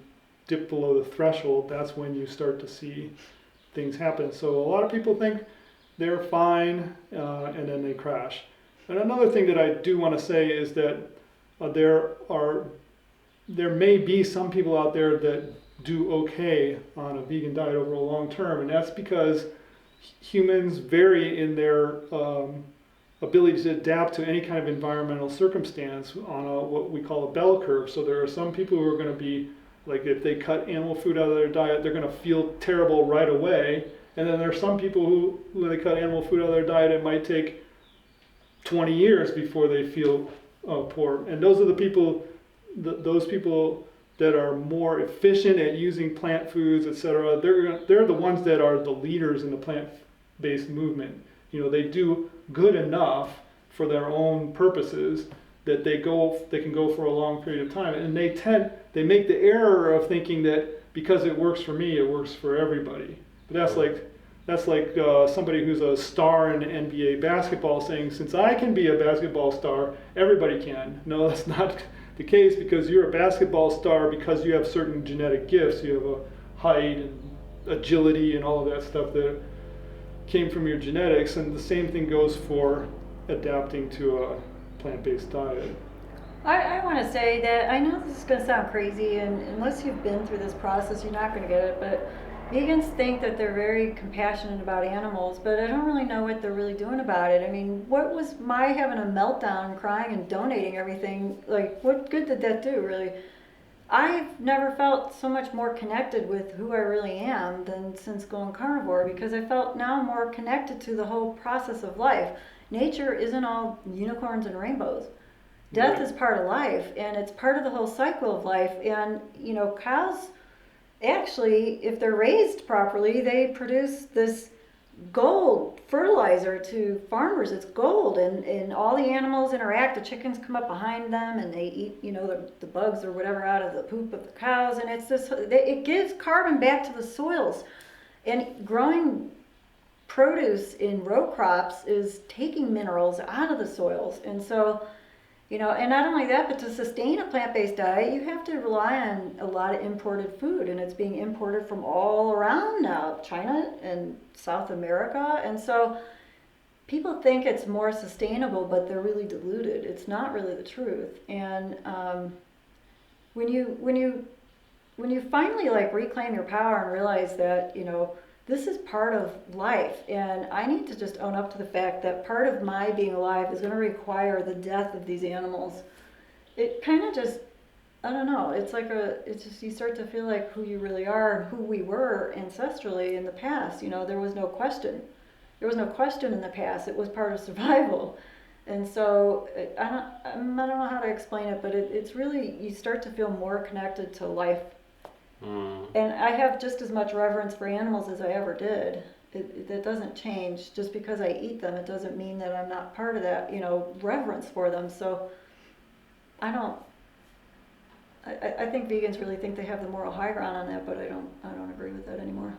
dip below the threshold. That's when you start to see things happen. So a lot of people think they're fine and then they crash. And another thing that I do want to say is that there may be some people out there that do okay on a vegan diet over a long term, and that's because humans vary in their ability to adapt to any kind of environmental circumstance on what we call a bell curve. So there are some people who are going to be, like, if they cut animal food out of their diet, they're going to feel terrible right away. And then there are some people who, when they cut animal food out of their diet, it might take 20 years before they feel poor. And those are the people, those people that are more efficient at using plant foods, etc. They're the ones that are the leaders in the plant-based movement. You know, they do good enough for their own purposes that they can go for a long period of time. And they make the error of thinking that because it works for me, it works for everybody. But that's like somebody who's a star in NBA basketball saying, since I can be a basketball star, everybody can. No, that's not the case, because you're a basketball star because you have certain genetic gifts. You have a height and agility and all of that stuff that came from your genetics, and the same thing goes for adapting to a plant-based diet. I want to say that I know this is going to sound crazy, and unless you've been through this process, you're not going to get it, but vegans think that they're very compassionate about animals, but I don't really know what they're really doing about it. I mean, what was my having a meltdown and crying and donating everything, like, what good did that do, really? I've never felt so much more connected with who I really am than since going carnivore, because I felt now more connected to the whole process of life. Nature isn't all unicorns and rainbows. Death is part of life, and it's part of the whole cycle of life. And, you know, cows, actually, if they're raised properly, they produce this gold fertilizer to farmers. It's gold, and all the animals interact. The chickens come up behind them and they eat, you know, the bugs or whatever out of the poop of the cows, and it gives carbon back to the soils. And growing produce in row crops is taking minerals out of the soils. And so, you know, and not only that, but to sustain a plant-based diet, you have to rely on a lot of imported food, and it's being imported from all around now, China and South America. And so people think it's more sustainable, but they're really deluded. It's not really the truth. And when you finally, like, reclaim your power and realize that, you know, this is part of life, and I need to just own up to the fact that part of my being alive is going to require the death of these animals. It kind of just, I don't know, it's just, you start to feel like who you really are and who we were ancestrally in the past. You know, there was no question. There was no question in the past. It was part of survival. And so I don't know how to explain it, but it's really, you start to feel more connected to life. And I have just as much reverence for animals as I ever did. That doesn't change. Just because I eat them, it doesn't mean that I'm not part of that, you know, reverence for them. So I think vegans really think they have the moral high ground on that, but I don't agree with that anymore.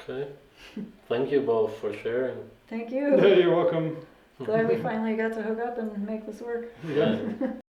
Okay. Thank you both for sharing. Thank you. Yeah, you're welcome. Glad we finally got to hook up and make this work. Yeah.